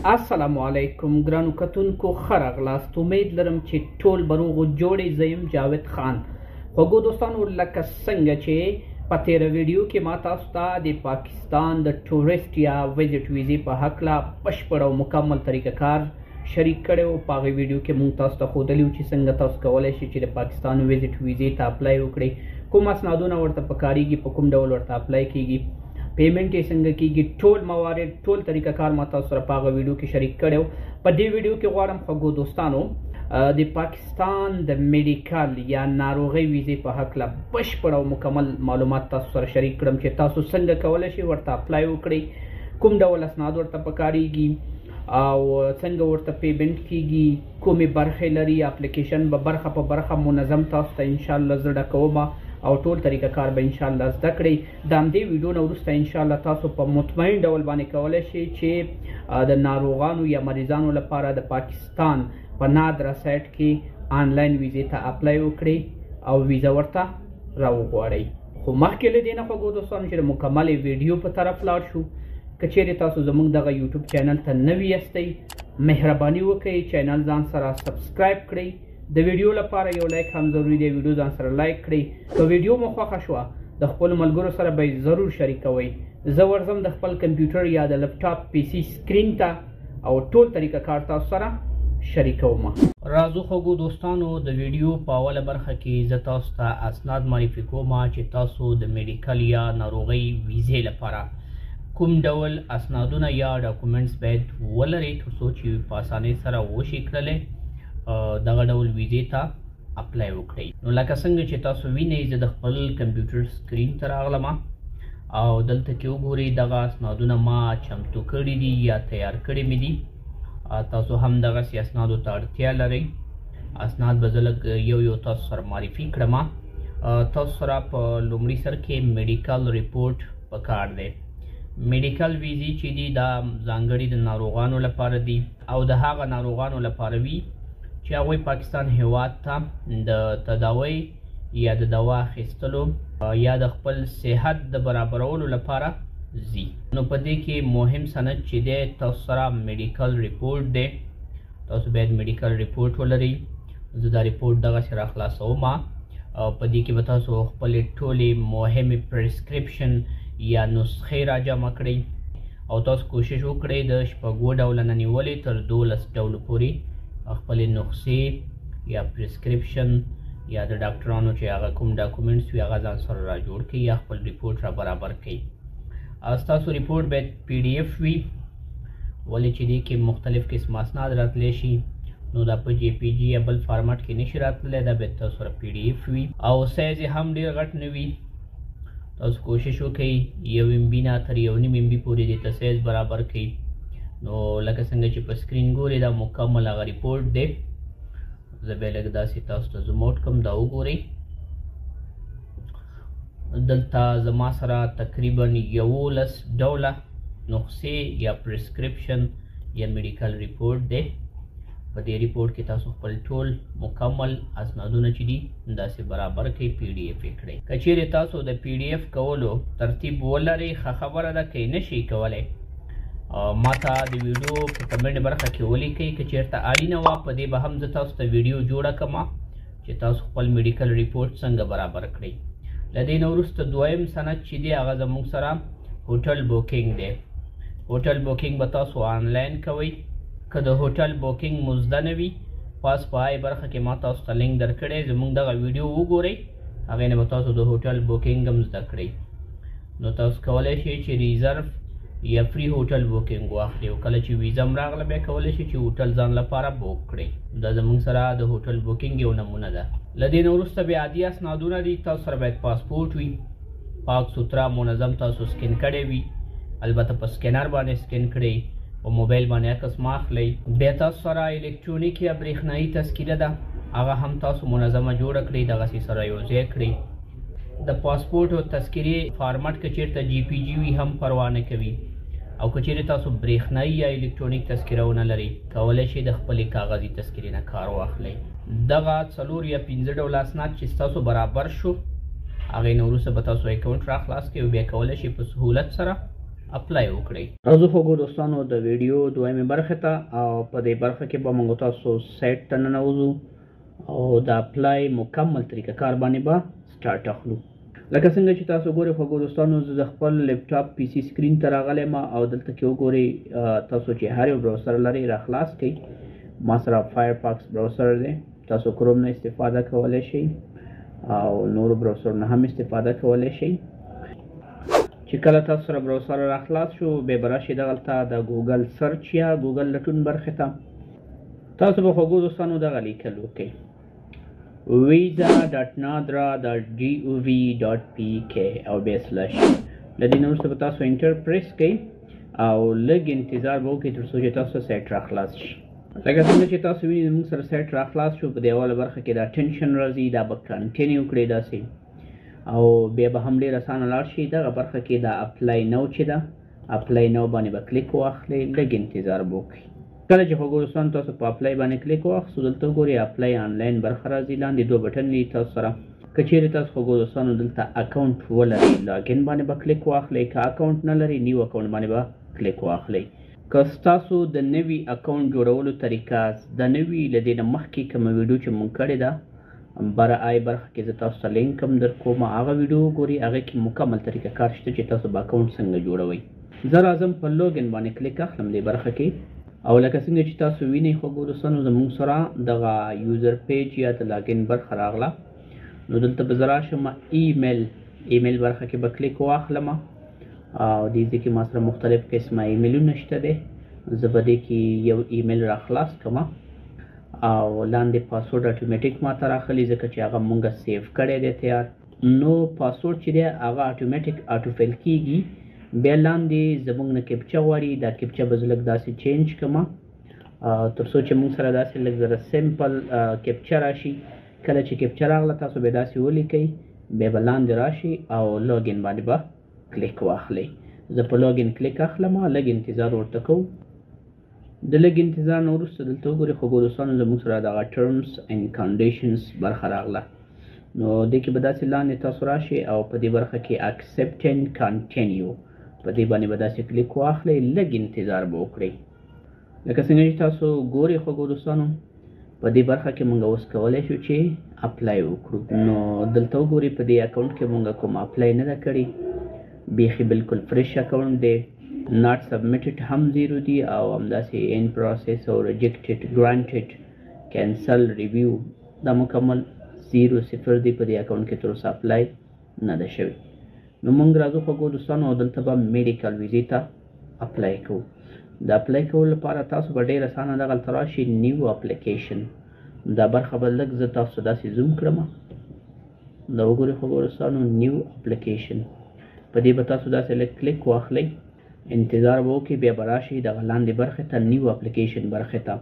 السلام علیکم ګرانو کتونکو ښه راغلاست. امید لرم چې ټول به روغ جوړې. زه یم جاوید خان. خوږو دوستانو، لکه څنګه چې په تېره ویډیو کې ما تاسو ته د پاکستان د ټورسټ یا ویزټ ویزې په هکله بشپړ او مکمل طریقه کار شریک کړی و. په هغې ویډیو کې موږ تاسو ته ښودلي وو چې څنګه تاسو کولی شئ چې د پاکستان ویزټ ویزې ته اپلای وکړئ، کوم اسنادونه ورته پکارېږي، په کوم ډول ورته اپلای کېږي، پیمنٹ یې څنګه کېږي، ټول موارد ټول طریقه کار ما تاسو سره په هغه ویډیو کې شریک کړی و. په دې ویډیو کې غواړم خوږو دوستانو د پاکستان د میډیکل یا ناروغۍ ویزې په هکله بشپړ او مکمل معلومات تاسو سره شریک کړم چې تاسو څنګه کولی شئ ورته اپلای وکړئ، کوم ډول اسناد ورته پکارېږي او څنګه ورته پیمنٹ کېږي، کومې برخې لري. اپلیکیشن به برخه په برخه منظم تاسو ته انشاءالله زه ډکوم او ټول طریقه کار به انشاءالله زده کړئ. د همدې ویډیو نه وروسته انشاءالله تاسو په مطمئن ډول باندې کولی شئ چې د ناروغانو یا مریضانو لپاره د پاکستان په نادره سایټ کې آنلاین ویزې ته اپلای وکړئ او ویزه ورته راوغواړئ. خو مخکې له دې نه خوږو دوستانو چې د مکملې ویډیو په طرف لاړ شو، که چیرې تاسو زموږ دغه یوټیوب چینل ته نوي یاستئ، مهرباني وکړئ چینل ځان سره سبسکرایب کړئ. د ویډیو لپاره یو لایک هم ضروري دی، ویډیو ځان سره لایک کړئ. که ویډیو مو خوښه شوه د خپلو ملګرو سره به یې ضرور شریکوئ. زه ورځم د خپل کمپیوټر یا د لپټاپ پی سي سکرین ته او ټول طریقه کار تاسو سره شریکوم. راځو خوږو دوستانو، د ویډیو په اوله برخه کې زه تاسو ته اسناد معرفي کوم چې تاسو د میډیکل یا ناروغۍ ویزې لپاره کوم ډول اسنادونه یا ډاکومنټس باید ولرئ تر څو چې په اسانۍ سره وشي کړلی دغه ډول ویزې ته اپلای وکړئ. نو لکه څنګه چې تاسو وینئ، زه د خپل کمپیوټر سکرین ته راغلم او دلته کې وګورئ دغه اسنادونه ما چمتو کړي دي یا تیار کړي مې دي. تاسو هم دغسې اسنادو ته اړتیا لرئ. اسناد به زه لږ یو یو تاسو سره معرفي کړم. تاسو سره په لومړي سر کې میډیکل ریپورټ پکار دی. میډیکل ویزې چې دي دا ځانګړي د ناروغانو لپاره دي او د هغه ناروغانو لپاره وي چې هغوی پاکستان هیواد ته د تداوی یا د دوا اخیستلو یا د خپل صحت د برابرولو لپاره ځي. نو په دې کې مهم سند چې دی تاسو سره میډیکل ریپورټ دی. تاسو باید میډیکل ریپورټ ولرئ. زه دا ریپورټ دغسې راخلاصوم او په دې کې به تاسو خپلې ټولې مهمې پرسکرپشن یا نسخې راجمع کړئ او تاسو کوشش وکړئ د 6 ډوله نه نیولې تر 12 ډولو پورې خپلې نسخې یا پرسکرپشن یا د ډاکټرانو چې هغه کوم ډاکومنټس وي هغه ځان سره را جوړ کړئ یا خپل ریپورټ را برابر کړئ. ستاسو ریپورټ باید پی ډي اف وي، ولې چې دې کې مختلف قسم اسناد راتلی شي. نو دا په جی پی جي یا بل فارمټ کې نشي راتلی، دا باید تاسو سره پی ډي اف وي او سایز یې هم ډېر غټ نه وي. تاسو کوشش وکړئ 1 MB نه تر 1.5 MB پورې دې ته سایز برابر کړئ. نو لکه څنګه چې په سکرین ګورئ دا مکمل هغه ریپورټ دی. زه بیا لږ داسې تاسو ته زوم آوټ کړم، دا وګورئ. دلته زما سره تقریبا 11 ډوله نسخې یا پرسکرپشن یا میډیکل ریپورټ دی. په دې ریپورټ کې تاسو خپل ټول مکمل اسنادونه چې دي داسې برابر کړئ، پی ډي اف یې کړئ. که چیرې تاسو د پی ډي اف کولو ترتیب ولرئ ښه خبره ده، که یې نشئ کولی ما ته د ویډیو په کمنټ برخه کې ولیکئ. که چېرته اړینه وه په دې به هم زه تاسو ته ویډیو جوړه کړم چې تاسو خپل میډیکل ریپورټ څنګه برابر کړئ. له دې نه وروسته دویم سند چې دی هغه زموږ سره هوټل بوکینګ دی. هوټل بوکینګ به تاسو آنلاین کوئ. که د هوټل بوکینګ مزده نه وي پاس په آی برخه کې ما تاسو ته لینک درکړی، زموږ دغه ویډیو وګورئ، هغې نه به تاسو د هوټل بوکینګ هم زده کړئ. نو تاسو کولی شئ چې ریزرو یا فری هوټل بوکینګ واخلئ او کله چې ویزه هم راغله بیا کولی شئ چې هوټل ځان لپاره بوک کړئ. دا زموږ سره د هوټل بوکینګ یو نمونه ده. له دې نه وروسته بیا عادي اسنادونه دي. تاسو سره باید پاسپورټ وي، پاک سوتره منظم تاسو سکین کړی وي، البته په سکینر باندې سکین کړئ، په موبایل باندې عکس مه اخلئ. بیا تاسو سره الکترونیک یا برېښنایي تذکیره ده، هغه هم تاسو منظمه جوړه کړئ، دغسې سره یو ځای کړئ. د پاسپورټ او تذکیرې فارمټ که چېرته جی پی جي وي هم پروا نه کوي. او که چیرې تاسو برېښنایي یا الکترونیک تذکیره ونه لرئ کولی شئ د خپلې کاغذي تذکیرې نه کار واخلئ. دغه 4 یا 5 ډوله اسناد چې ستاسو برابر شو هغې نه وروسته به تاسو اکاونټ راخلاص کړئ او بیا کولی شئ په سهولت سره اپلای وکړئ. راځو خوږو دوستانو د ویډیو دویمې برخې ته، او په دې برخه کې به موږ تاسو سایټ ته ننوځو او د اپلای مکمل طریقه کار باندې به سټارټ اخلو. لکه څنګه چې تاسو ګورئ خوږو دوستانو، زه د خپل لیپټاپ پی سي سکرین ته راغلی یم او دلته کې وګورئ تاسو چې هر یو براوزر لرئ را خلاص کړئ. ما سره فایرفاکس براوزر دی، تاسو کروم نه استفاده کولی شئ او نورو براوزر نه هم استفاده کولی شئ. چې کله تاسو سره براوزر را خلاص شو، بیا به راشئ دغلته د ګوګل سرچ یا ګوګل لټون برخې ته. تاسو به خوږو دوستانو دغه لیکل وکړئ: visa.nadra.gov.pk او بیا سلش. له دې نه وروسته به تاسو انټر پریس کړئ او لږ انتظار به وکړئ تر څو چې تاسو سایټ را خلاص شي. لکه څنګه چې تاسو وینئ زموږ سره سایټ را خلاص شو. په دې اوله برخه کې دا ټینشن راځي، دا به کنټینیو کړئ داسې، او بیا به هم ډېر اسانه لاړ شي. دغه برخه کې دا اپلای نو چې ده، اپلای نو باندې به کلیک واخلئ، لږ انتظار به وکړئ. کله چې خوږو دوستانو تاسو په اپلای باندې کلیک واخلئ، دلته وګورئ اپلای آنلاین برخه راځي، لاندې دوه بټن دي تاسو سره. که چیرې تاسو خوږو دوستانو دلته اکاونټ ولرئ، لاګین باندې به کلیک واخلئ. که اکاونټ نه لرئ، نیو اکاونټ باندې به کلیک واخلئ. که ستاسو د نوي اکاونټ جوړولو طریقه د نوي له دې نه مخکې کومه ویډیو چې مونږ کړې ده، بره آی برخه کې زه تاسو ته لینک هم در کوم، هغه ویډیو وګورئ. هغه کې مکمل طریقه کار شته چې تاسو به اکاونټ څنګه جوړوئ. زه راځم په لوګین باندې کلیک اخلم دې برخه کې، او لکه څنګه چې تاسو وینئ خوږو دوستانو زموږ سره دغه یوزر پیج یا د لاګین برخه راغله. نو دلته به زه راشم ایمیل برخه کې به کلیک واخلم، او دې ځای کې ما سره مختلف قسمه ایمیلونه شته دی. زه به دې کې یو ایمیل را خلاص کړم، او لاندې پاسورډ اتوماتیک ما ته راخلي ځکه چې هغه مونږه سیو کړی دی تیار. نو پاسورډ چې دی هغه اتوماتیک اټوفیل کېږي. بیا لاندې زموږ نه کیپچه غواړي، دا کیپچه به زه لږ داسې چینج کړم تر څو چې مونږ سره داسې لږ زره سمپل کیپچه راشي. کله چې کیپچه راغله تاسو به داسې ولیکئ، بیا به لاندې راشي او لاګین باندې به کلیک واخلئ. زه په لاګین کلیک اخلم، لږ انتظار ورته کوم. د لږ انتظار نه وروسته دلته وګورئ خوږو دوستانو زموږ سره دغه ټرمز اینډ کنډیشنز برخه راغله. نو دې کې به داسې لاندې تاسو راشئ او په دې برخه کې اکسپټ اینډ کنټینیو په دې باندې به داسې کلیک واخلئ، لږ انتظار به وکړئ. لکه څنګه چې تاسو ګورئ خوږو دوستانو، په دې برخه کې مونږ اوس کولی شو چې اپلای وکړو. نو دلته وګورئ په دې اکاونټ کې مونږ کوم اپلای نه ده کړې، بیخي بالکل فرش اکاونټ دی. ناٹ سبمیټډ هم 0 دی، او همداسې ان پروسس او ریجیکټډ، ګرانټډ، کینسل، ریویو دا مکمل 0 دی. په دې اکاونټ کې تر اوسه اپلای نه ده شوی. نو مونږ راځو خوږو دوستانو دلته به میډیکل ویزې ته اپلای کوو. د اپلای کولو لپاره تاسو به ډېر اسانه دغلته راشئ، نیو اپلیکیشن. دا برخه به لږ زه تاسو داسې زوم کړم. دا وګورئ خوږو دوستانو، نیو اپلیکیشن. په دې به تاسو داسې لږ کلیک واخلئ، انتظار به وکړئ، بیا به راشئ دغه لاندې برخې ته، نیو اپلیکیشن برخې ته.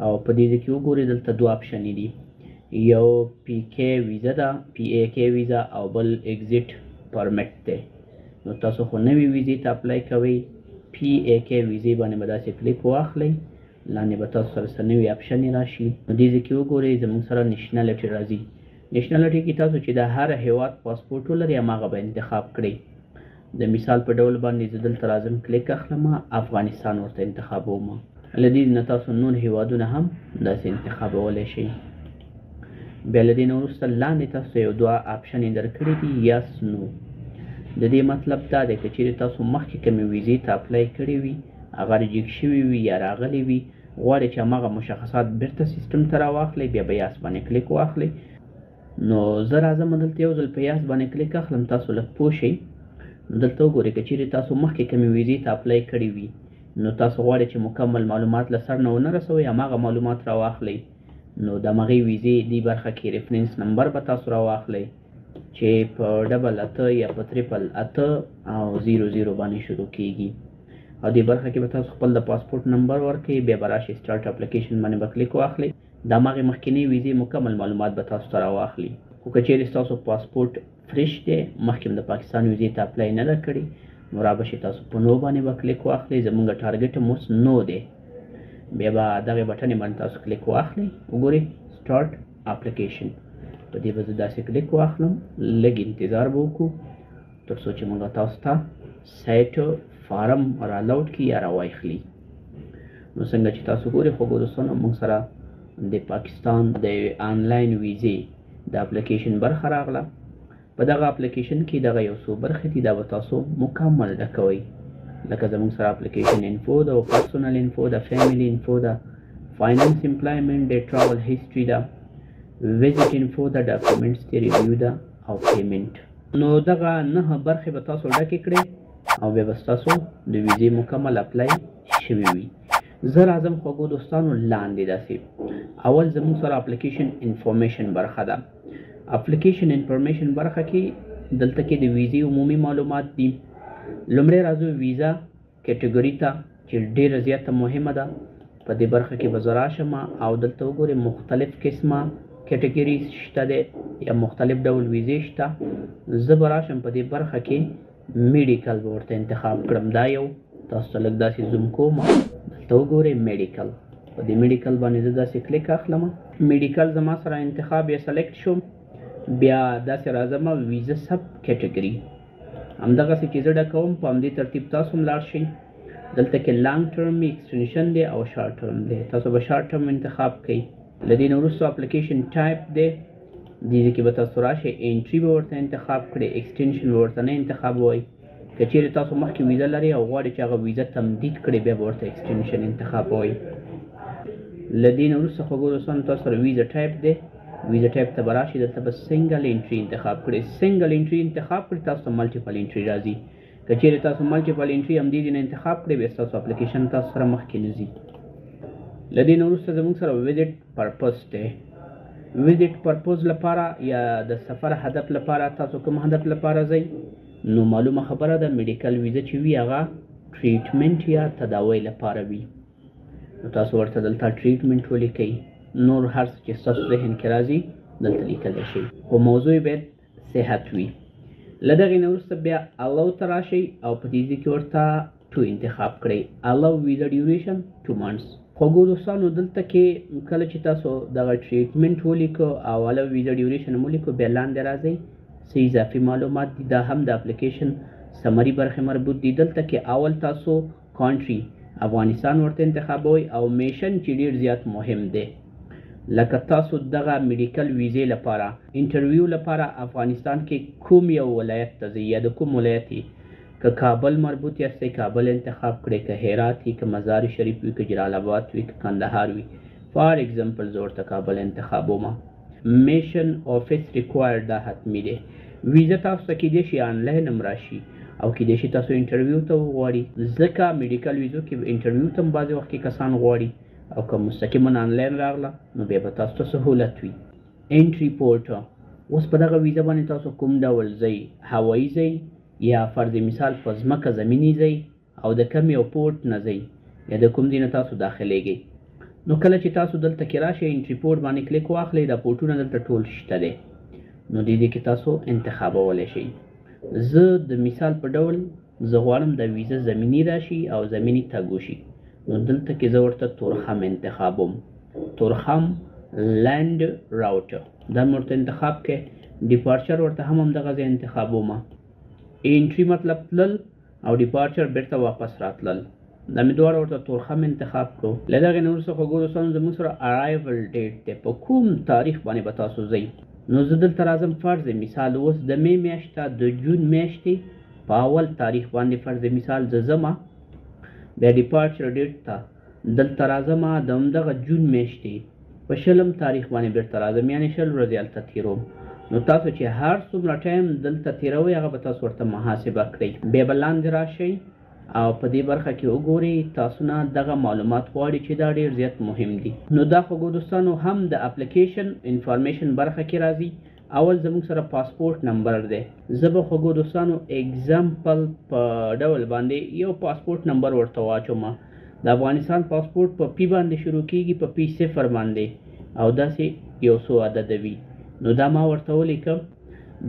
او په دې ځای کې وګورئ دلته دوه اپشنې دي، یو پی کې ویزا ده، پی ای کې ویزا، او بل ایگزیټ پرمټ دی. نو تاسو خو نوې ویزې ته اپلای کوئ، پی ای کې ویزې باندې به داسې کلیک واخلئ، لاندې به تاسو سره نوې اپشنې راشي. نو دې ځای کې وګورئ زموږ سره نیشنالټي راځي. نیشنالټي کې تاسو چې د هر هیواد پاسپورټ ولرئ هماغه به انتخاب کړئ. د مثال په ډول باندې زه دلته راځم، کلیک اخلم، افغانستان ورته انتخابوم. له دې نه تاسو نور هیوادونه هم داسې انتخابولی شئ. بیا له دې نه وروسته لاندې تاسو یو دوه اپشنې درکړي دي، یس نو. د دې مطلب دا دی که چیرې تاسو مخکې کومې ویزې ته اپلای کړې وي، هغه ریجیکټ شوي وي یا راغلي وي، غواړئ چې هماغه مشخصات بیرته سیسټم ته راواخلئ، بیا به یاس باندې کلیک واخلئ. نو زه راځم دلته یو ځل په یاس باندې کلیک اخلم، تاسو لږ پوه شئ. نو دلته وګورئ که چیرې تاسو مخکې کومې ویزې ته اپلای کړې وي، نو تاسو غواړئ چې مکمل معلومات له سر نه ونه رسوئ، هماغه معلومات راواخلئ. نو د همغې ویزې دې برخه کې ریفرنس نمبر به تاسو راواخلئ چې په 88 یا په 888 او 00 باندې شروع کیږي. او دې برخه کې به تاسو خپل د پاسپورټ نمبر ورکړئ، بیا به راشئ سټارټ اپلیکیشن باندې به کلیک واخلئ. د همغې مخکینۍ ویزې مکمل معلومات به تاسو ته راواخلي. خو که چیرې ستاسو پاسپورټ فرش دی، مخکې د پاکستان ویزې ته اپلای نه ده کړې، نو را به شي تاسو په نو باندې به کلیک واخلئ. زموږ ټارګټ هم اوس نو دی، بیا به دغې بټنې باندې تاسو کلیک واخلئ. وګورئ سټارټ اپلیکیشن، په دې به زه داسې کلیک واخلم، لږ انتظار به وکړو تر څو چې موږ تاسو ته سایټ فارم را لوډ کړي یا راواخلي. نو څنګه چې تاسو ګورئ خوږو دوستانو موږ سره د پاکستان د آنلاین ویزې د اپلیکیشن برخه راغله. په دغه اپلیکیشن کې دغه یو څو برخې دي، دا به تاسو مکمل ډکوئ. لکه زموږ سره اپلیکیشن انفو ده او پرسونل انفو ده، فیملی انفو ده، فاینانس امپلایمنٹ ده، ټراول هیستوري ده، ویزیټ انفو ده، ډاکومنټس دی، ریویو ده او پیمنٹ. نو دغه 9 برخې به تاسو ډکې کړئ او بیا به ستاسو د ویزې مکمل اپلای شوي وي. زه راځم خوږو دوستانو لاندې داسې. اول زموږ سره اپلیکیشن انفارمیشن برخه ده. اپلیکیشن انفارمیشن برخه کې دلته کې د ویزې عمومي معلومات دي. لومړی راځو ویزا کټګوري ته چې ډېره زیاته مهمه ده. په دې برخه کې به زه راشم او دلته وګورئ مختلف قسمه کټګوري شته دی یا مختلف ډول ویزې شته. زه به راشم په دې برخه کې میډیکل به ورته انتخاب کړم. دا یو تاسو ته لږ داسې زوم کوم، دلته وګورئ میډیکل. په دې میډیکل باندې زه داسې کلیک اخلم. میډیکل زما سره انتخاب یا سلیکټ شو. بیا داسې راځم ویزا سب کټګوري، همدغسې چې زه ډکوم په همدې ترتیب تاسو هم لاړ شئ. دلته کې لانګ ټرم ایکسټنشن دی او شارټ ټرم دی. تاسو به شارټ ټرم انتخاب کړئ. له دې نه وروسته اپلیکیشن ټایپ دی، دې کې به تاسو راشئ انټري به ورته انتخاب کړئ، ایکسټنشن به ورته نه انتخابوئ. که چیرې تاسو مخکې ویزا لرئ او غواړئ چې هغه ویزا تمدید کړئ بیا به ورته ایکسټنشن انتخابوئ. له دې نه وروسته خوږو دوستانو تاسو سره ویزا ټایپ دی. ویزا ټایپ ته به راشئ، دلته به سنګل انټري انتخاب کړئ. سنګل انټري انتخاب کړئ تاسو ته ملټیپل انټري راځي. که چیرې تاسو ملټیپل انټري همدې ځای نه انتخاب کړئ بیا ستاسو اپلیکیشن تاسو سره مخکې نه ځي. له دې نه وروسته زموږ سره ویزټ پرپز دی. ویزټ پرپز لپاره یا د سفر هدف لپاره تاسو کوم هدف لپاره ځئ؟ نو معلومه خبره ده میډیکل ویزا چې وي هغه ټریټمنټ یا تداوی لپاره وي. نو تاسو ورته دلته ټریټمنټ ولیکئ. نور هر څه چې ستاسو ذهن کې راځي دلته لیکلی شئ، خو موضوع باید صحت وي. له دغې نه وروسته بیا الاو ته راشئ او په دې ځای کې ورته 2 انتخاب کړئ. الاو ویزا ډیوریشن 2 months. خوږو دوستانو دلته کې کله چې تاسو دغه ټریټمنټ ولیکو او الاو ویزا ډیوریشن هم ولیکو بیا لاندې راځئ. څه اضافي معلومات دي دا هم د اپلیکیشن سمري برخې مربوط دي. دلته کې اول تاسو کانټري افغانستان ورته انتخابوئ او میشن چې ډېر زیات مهم دی. لکه تاسو دغه میډیکل ویزې لپاره انټرویو لپاره افغانستان کې کوم یو ولایت ته ځئ یا د کوم ولایت یې، که کابل مربوط یاستئ کابل انتخاب کړئ، که هرات وي، که مزار شریف وي، که جلال آباد وي، که کندهار وي. فار ایگزامپل زه ورته کابل انتخابوم. میشن آفیس ریکوایر دا حتمي دی. ویزا تاسو ته کیدای شي آنلاین هم راشي او کیدای شي تاسو انټرویو ته وغواړئ، ځکه میډیکل ویزو کې انټرویو ته هم بعضې وخت کې کسان غواړي او که مستقیما آنلاین راغله نو بیا به تاسو ته سهولت وي. انټري پورټ، اوس په دغه ویزا باندې تاسو کوم ډول ځئ؟ هوایي ځئ یا فرض مثال په ځمکه زمیني ځئ او د کوم یو پورټ نه ځئ یا د کوم ځای نه تاسو داخلیږئ؟ نو کله چې تاسو دلته کې راشئ انټري پورټ باندې کلیک واخلئ، دا پورټونه دلته ټول شته دی. نو دې کې تاسو انتخابولی شئ. زه د مثال په ډول زه غواړم د ویزا زمیني راشي او زمیني تګ وشي. نو دلته کې زه ورته تورخم انتخابوم. تورخم لینډ راوټ دا مې ورته انتخاب کړئ. ډیپارچر ورته هم همدغه ځای انتخابوم. انټري مطلب تلل او ډیپارچر بیرته واپس راتلل. دا مې دواړه ورته تورخم انتخاب کړو. له دغې نه وروسته خوږو دوستانو زموږ سره ارایول ډیټ دی، په کوم تاریخ باندې به تاسو ځئ؟ نو زه دلته راځم فرض مثال اوس د مې میاشته د جون میاشتې په اول تاریخ باندې فرض مثال زه ځمه. بیا ډیپارچر ډیټ ته دلته راځم د همدغه جون میاشتې په 20 تاریخ باندې بیرته راځم، یعنې 20 ورځې هلته تېروم. نو تاسو چې هر څومره ټایم دلته تېروئ هغه به تاسو ورته محاسبه کړئ. بیا به لاندې راشئ او په دې برخه کې وګورئ تاسو نه دغه معلومات غواړي چې دا ډېر زیات مهم دي. نو دا خوږو دوستانو هم د اپلیکیشن انفارمیشن برخه کې راځي. اول زموږ سره پاسپورت نمبر دی. زه به خوږو دوستانو اگزامپل په ډول باندې یو پاسپورت نمبر ورته واچوم. د افغانستان پاسپورت په پی باندې شروع کیږي، په پی 0 باندې او داسې یو څو عدد وي. نو دا ما ورته ولیکم.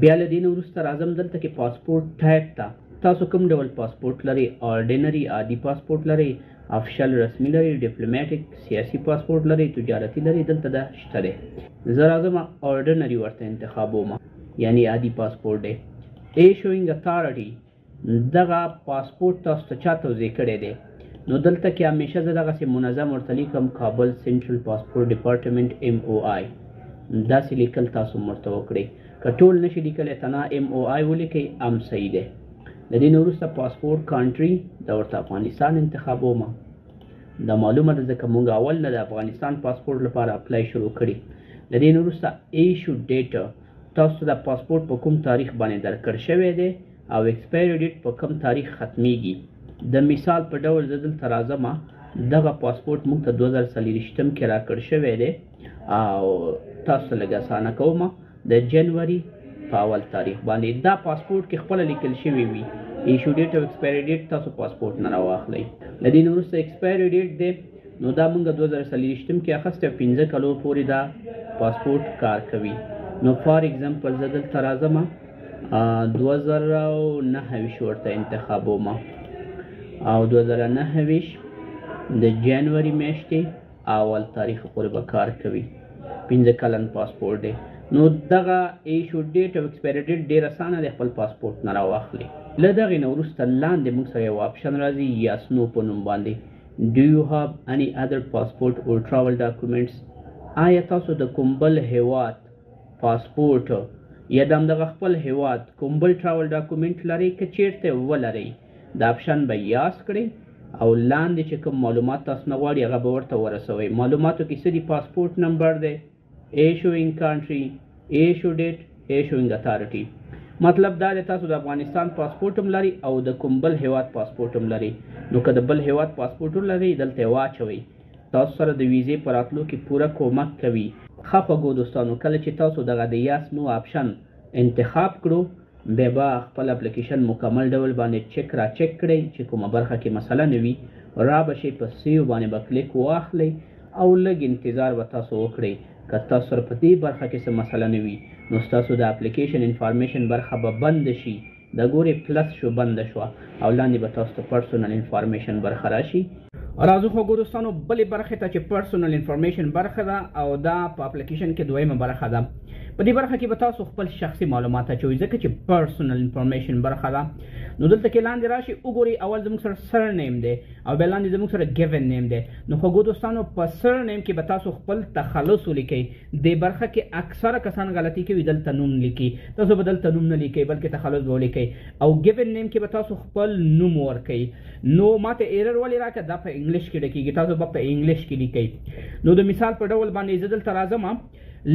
بیا له دې نه وروسته راځم دلته کې پاسپورت ټایپ ته. تاسو کوم ډول پاسپورت لرئ؟ آرډینري عادي پاسپورت لرئ، افشل رسمي لرئ، ډیپلوماټیک سیاسي پاسپورت لرئ، تجارتي لرئ؟ دلته دا شته دی. زه راځم آرډینري ورته انتخابوم، یعنی عادي پاسپورت دی. ایشوینګ اتھارټي دغه پاسپورټ تاسو ته چا توضیح کړی دی؟ نو دلته کې همیشه زه دغسې منظم ورته لیکم کابل سینټرل پاسپورټ ډپارټمنټ MOI. داسې لیکل تاسو ورته وکړئ. که ټول نشي لیکلی تنها MOI ولیکئ هم صحیح دی. د دې نه وروسته پاسپورټ کانټري دا ورته افغانستان انتخابوم. دا معلومه ده ځکه موږ اول نه د افغانستان پاسپورټ لپاره اپلای شروع کړي. د دې نه وروسته ایشو ډیټ تاسو ته د پاسپورټ په کوم تاریخ باندې درکړ شوی دی او ایکسپایري ډیټ په کوم تاریخ ختمیږي. د مثال په ډول زه دلته راځم دغه پاسپورټ موږ ته 2024 کې راکړ شوی دی او تاسو لږ اسانه کوم د جنوري په اول تاریخ باندې دا پاسپورټ کې خپله لیکل شوی وي ایشو ډیټ او ایکسپایري ډیټ تاسو پاسپورټ نه راواخلئ. له دې نه وروسته ایکسپایري ډیټ دی نو دا موږ 2024 کې اخیستی 15 کلو پورې دا پاسپورټ کار کوي. نو فار ایگزامپل زه دلته راځم 2029 ورته انتخابوم او 2029 د جنوري میاشتې اول تاریخ پورې به کار کوي. 15 کلن پاسپورټ دی. نو دغه ایشو ډیټ او ایکسپایري ډیټ ډېر اسانه دی خپل پاسپورټ نه راواخلئ. له دغې نه وروسته لاندې موږ سره یو آپشن راځي یس نو په نوم باندې. Do you have any other passport or travel documents؟ آیا تاسو د کوم بل هیواد پاسپورټ یا د همدغه خپل هیواد کوم بل ټراول ډاکومنټ لرئ؟ که چیرته ولرئ دا آپشن به یاس کړئ او لاندې چې کوم معلومات تاسو نه غواړي هغه به ورته ورسوئ. معلوماتو کې څه دي؟ پاسپورټ نمبر دی، ایشوینګ کانټري، ایشو ډیټ، ایشوینګ اتارټي. مطلب دا دی تاسو د افغانستان پاسپورټ هم لرئ او د کوم بل هیواد پاسپورټ هم لرئ. نو که د بل هیواد پاسپورټ لرئ دلته یې واچوئ. تاسو سره د ویزې په راتلو کې پوره کومک کوي. ښه خوږو دوستانو کله چې تاسو دغه د یاس نو آپشن انتخاب کړو بیا به خپل اپلیکیشن مکمل ډول باندې چک را چک کړئ چې کومه برخه کې مسله نه وي را به شئ په سیو باندې به کلیک واخلئ او لږ انتظار به تاسو وکړئ. که تاسو سره په دې برخه کې څه مسله نه وي نو ستاسو د اپلیکیشن انفارمیشن برخه به بند شي. د ګورې پلس شو بنده شوه او لاندې به تاسو ته پرسونل انفارمیشن برخه راشي. راځو خوږو دوستانو بلې برخې ته چې پرسونل انفارمیشن برخه ده او دا په اپلیکیشن کې دویمه برخه ده. په دې برخه کې به تاسو خپل شخصي معلومات اچوئ ځکه چې پرسونل انفارمیشن برخه ده. نو دلته کې لاندې راشي وګورئ اول زموږ سره سر نیم دی او بیا لاندې زموږ سره ګیون نیم دی. نو خوږو دوستانو په سر نیم کې به تاسو خپل تخلص ولیکئ. دې برخه کې اکثره کسان غلطي کوي دلته نوم لیکي. تاسو به دلته نوم نه لیکئ بلکې تخلص به ولیکئ او ګیون نیم کې به تاسو خپل نوم ورکئ. نو ماته ایرر ولې راکړه دا په انګلیش کې ډکېږي تاسو به په انګلیش کې لیکئ. نو د مثال په ډول باندې زه دلته راځم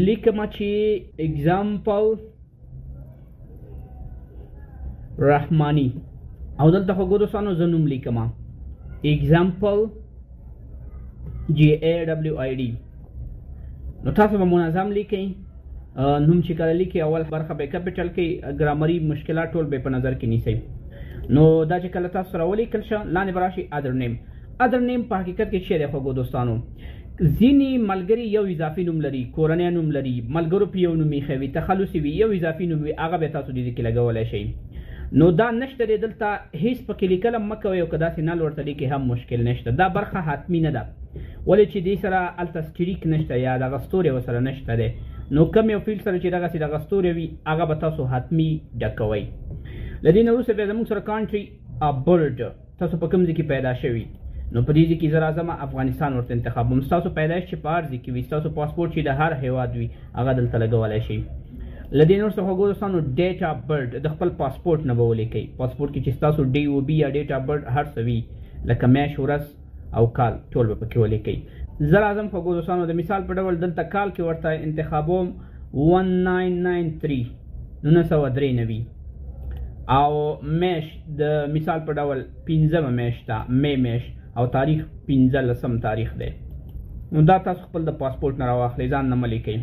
لیکم چې اگزامپل رحمانی او دلته خوږو دوستانو زه نوم لیکم اگزامپل GAWID. نو تاسو به منظم لیکئ. نوم چې کله لیکئ اول برخه به کپیټل کړئ. ګرامري مشکلات ټول به په نظر کې نیسئ. نو دا چې کله تاسو سره ولیکل شه لاندې به راشي ادر نیم. ادر نیم په حقیقت کې څه دی خوږو دوستانو؟ ځینې ملګري یو اضافي نوم لري، کورنۍ نوم لري، ملګرو په یو نوم ایښی وي، تخلصي وي، یو اضافي نوم وي هغه به تاسو دې کې لګولی شئ. نو دا نشته دی دلته هیڅ پکې لیکل هم مه کوئ او که داسې نل ورته لیکئ هم مشکل نشته. دا برخه حتمي نه ده ولې چې دې سره هلته سټریک نشته یا دغه ستوری ورسره نشته دی. نو کم یو فیلډ سره چې دغسې دغه ستوری وي هغه به تاسو حتمي ډکوئ. له دې نه وروسته بیا زموږ سره کانټري برډ تاسو په کوم ځای کې پیدا شوي. نو په دې ځای کې زه راځم افغانستان ورته انتخابوم. ستاسو پیدایش چې په هر ځای کې وي ستاسو پاسپورټ چې د هر هیواد وي هغه دلته لګولی شئ. له دې نور څخه خوږو دوستانو ډیټ اف برډ د خپل پاسپورټ نه به ولیکئ. پاسپورټ کې چې ستاسو DOB یا ډیټ اف برډ هر څه وي لکه میاشت ورځ او کال ټول به پکې ولیکئ. زه راځم خوږو دوستانو د مثال په ډول دلته کال کې ورته انتخابوم 1993 1993 او میاشت د مثال په ډول 15مه میاشت ده می میاشت او تاریخ 15 تاریخ دی. نو دا تاسو خپل د پاسپورټ نه راواخلئ ځان نه مه لیکئ.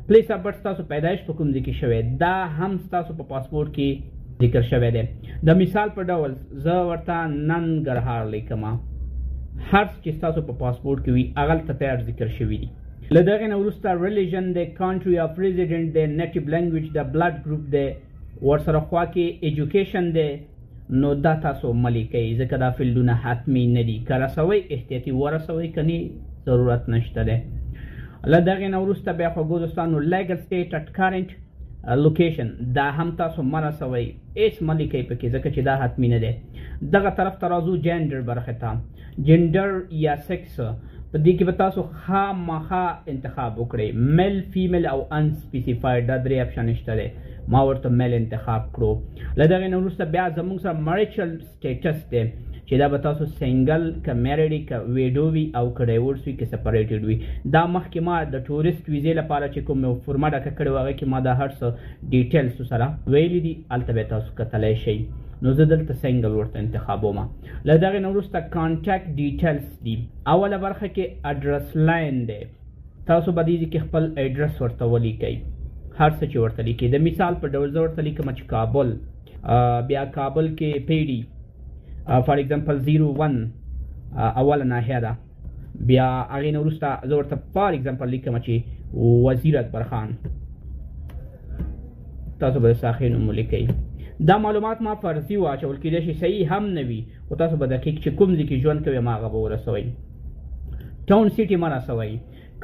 پلیس اف برث ستاسو پیدایش په کوم ځای کې شوی دا هم ستاسو په پاسپورټ کې ذکر شوی دی. د مثال په ډول زه ورته ننګرهار لیکم. هر څه چې ستاسو په پاسپورټ کې وي هغلته تیار ذکر شوي دي. له دغې نه وروسته ریلیژن دی، کانټري اف ریزیډنټ دی، نیټیو لینګویج دی، بلډ ګروپ دی، ورسره خوا کې ایجوکیشن دی. نو دا تاسو مه لیکئ ځکه دا فیلډونه حتمي نه دي. که رسوئ احتیاطي ورسوئ که نه ضرورت نشته دی. له دغې نه وروسته بیا خوږو دوستانو لیګل سټیټ اټ کرنټ لوکیشن دا هم تاسو مه رسوئ، هېڅ مه لیکئ پکې ځکه چې دا حتمي نه دی. دغه طرف ته راځو جینډر برخې ته. جینډر یا سیکس په دې کې به تاسو خامخا انتخاب وکړئ. میل، فیمیل او انسپیسیفاید دا 3 اپشن شته دی. ما ورته میل انتخاب کړو. له دغې نه وروسته بیا زموږ سره مریچل سټیټس دی چې دا به تاسو سنګل که میریډ که ویډو وي او که ډایورس وي که سپریټډ وي. دا مخکې ما د ټورسټ ویزې لپاره چې کوم فورمه ډکه کړې وه هغې کې ما دا هر څه ډیټیلز سره ویلي دي، هلته به تاسو کتلی شئ. نو زه دلته سنګل ورته انتخابوم. له دغې نه وروسته کانټیکټ ډیټیلز دي. اوله برخه کې اډرس لاین دی. تاسو به دې کې خپل اډرس ورته ولیکئ، هر څه چې ورته لیکئ. د مثال په ډول زه ورته لیکم چې کابل، بیا کابل کې پیډي فار ایگزامپل 01 اوله ناحیه ده. بیا هغې نه وروسته زه ورته فار ایگزامپل لیکم چې وزیر اکبر خان. تاسو به د ساحې نوم ولیکئ. دا معلومات ما فرضي واچول کېدای شي صحیح هم نه وي، خو تاسو به دقیق چې کوم ځای کې ژوند کوئ هماغه به ورسوئ. ټاون سیټي مه رسوئ،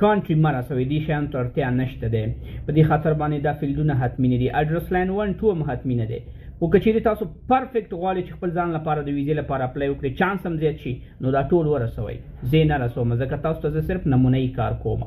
کانټري مه رسوئ، دې شیانو ته اړتیا نشته دی. په دې خاطر باندې دا فیلډونه حتمي نه دي. اډرس لاین 1 2 هم حتمي نه دی. خو که چیرې تاسو پرفیکټ غواړئ چې خپل ځان لپاره د ویزې لپاره اپلای وکړئ، چانس هم زیات شي، نو دا ټول ورسوئ. زه یې نه رسوم ځکه تاسو ته زه صرف نمونهیي کار کوم.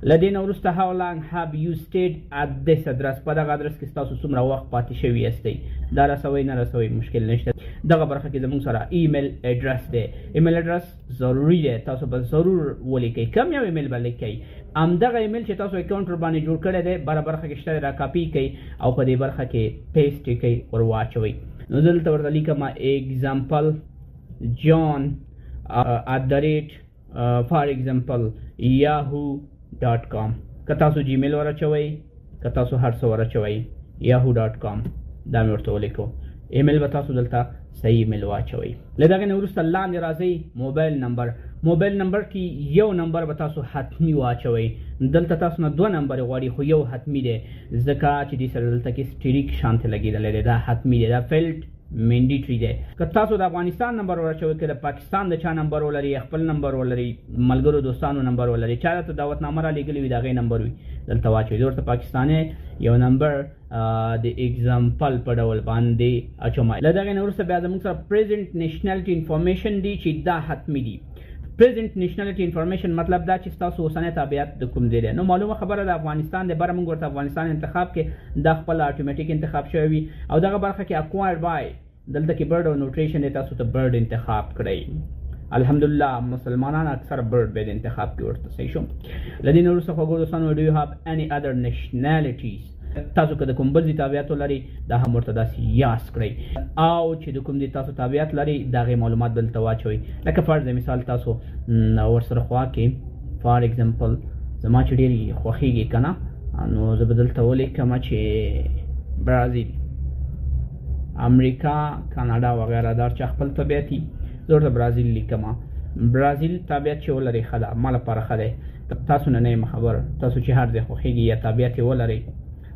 له دې نه وروسته how long have you stayed at this address، په دغه ادرس کې ستاسو څومره وخت پاتې شوي یاستئ. دا رسوئ نه رسوئ مشکل نشته. دغه برخه کې زموږ سره ایمیل اډرس دی. ایمیل اډرس ضروري دی، تاسو به ضرور ولیکئ. کوم یو ایمیل به لیکئ؟ همدغه ایمیل چې تاسو اکاونټ ورباندې جوړ کړی دی بره برخه کې شته، را کاپي کړئ او په دې برخه کې پیسټ یې کړئ، ور واچوئ. نو دلته ورته لیکم example john @ for example yahoo.com. که تاسو جیمیل ورچوئ، که تاسو هر څه ورچوئ yahoo.com دا مې ورته ولیکو. ایمیل به تاسو دلته صحیح ایمیل واچوئ. له دغې نه وروسته لاندې راځئ موبایل نمبر. موبایل نمبر کې یو نمبر به تاسو حتمي واچوئ. دلته تاسو نه 2 نمبر غواړي، خو یو حتمي دی ځکه چې دې سره دلته کې سټریک شانتې لګېدلی دی. دا حتمي دی، دا فیلډ منډیټري دی. که تاسو د افغانستان نمبر ورچوئ، که د پاکستان د چا نمبر ولري، خپل نمبر ولري، ملګرو دوستانو نمبر ولري، چا ته دعوتنامه را لېږلې وي د هغې نمبر وي، دلته واچوئ. زه ورته پاکستاني یو نمبر د اگزامپل په ډول باندې اچوم. له دغې نه وروسته بیا زموږ سره پریزنټ نیشنلټي انفارمیشن دی چې دا حتمي دي. پریزنټ نیشنلټي انفارمیشن مطلب دا چې ستاسو اوسنی تابعیت د کوم ځای دی. نو معلومه خبره د افغانستان دی، بره موږ ورته افغانستان انتخاب کې دا خپل اټومیټیک انتخاب شوی وي. او دغه برخه کې اکوایر بای دلته کې برډ او نوټریشن دی، تاسو ته برډ انتخاب کړئ. الحمدلله مسلمانان اکثر برډ به د انتخاب کې ورته صحیح شو. له دې نه وروسته خوږو دوستانو، do you have any other nationalities؟ تاسو که د کوم بل ځای تابعیت ولرئ دا هم ورته داسې یاس کړئ، او چې د کوم ځای تاسو تابعیت لرئ د هغې معلومات دلته واچوئ. لکه فرض مثال تاسو ورسره خوا کې فار ایگزامپل زما چې ډېر خوښېږي که نه، نو زه به دلته ولیکم چې برازیل، امریکا، کاناډا وغیره دا چې خپل طبیعتي، زه ورته برازیل لیکم. برازیل طبیعت چې ولرئ ښه ده، ما لپاره ښه دی. تاسو نه یم خبر، تاسو چې هر ځای خوښېږي یا طبیعت یې ولرئ.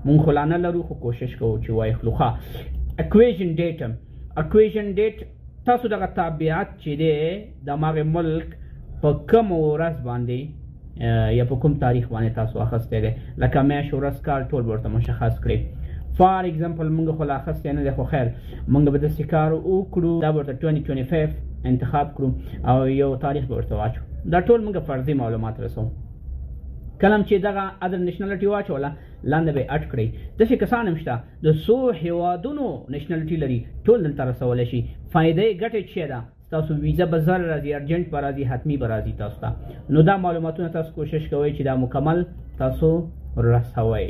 مونږ خو لا نه لرو، خو کوشش کوو چې وایخلو. ښه اکویژن ډیټ. اکویژن ډیټ تاسو دغه طبیعت چې دی د هماغې ملک په کوم ورځ باندې یا په کوم تاریخ باندې تاسو اخیستی دی، لکه میاشت، ورځ، کال ټول به ورته مشخص کړئ. فار ایگزامپل مونږ خو لا اخیستی نه دی، خو خیر مونږ به داسې کار وکړو، دا به ورته 2025 انتخاب کړو او یو تاریخ به ورته واچو. دا ټول مونږ فرضي معلومات رسو. کلم چې دغه ادر نیشنلټي واچوله لاندې به اټ کړئ. داسې کسان هم شته د څو هېوادونو نیشنلټي لري، ټول دلته رسولی شي. فایده یې ګټې څه ده؟ تاسو ویزه به زر راځي، ارجنټ به راځي، حتمي به راځي تاسو ته. نو دا معلوماتونه تاسو کوشش کوئ چې دا مکمل تاسو رسوئ.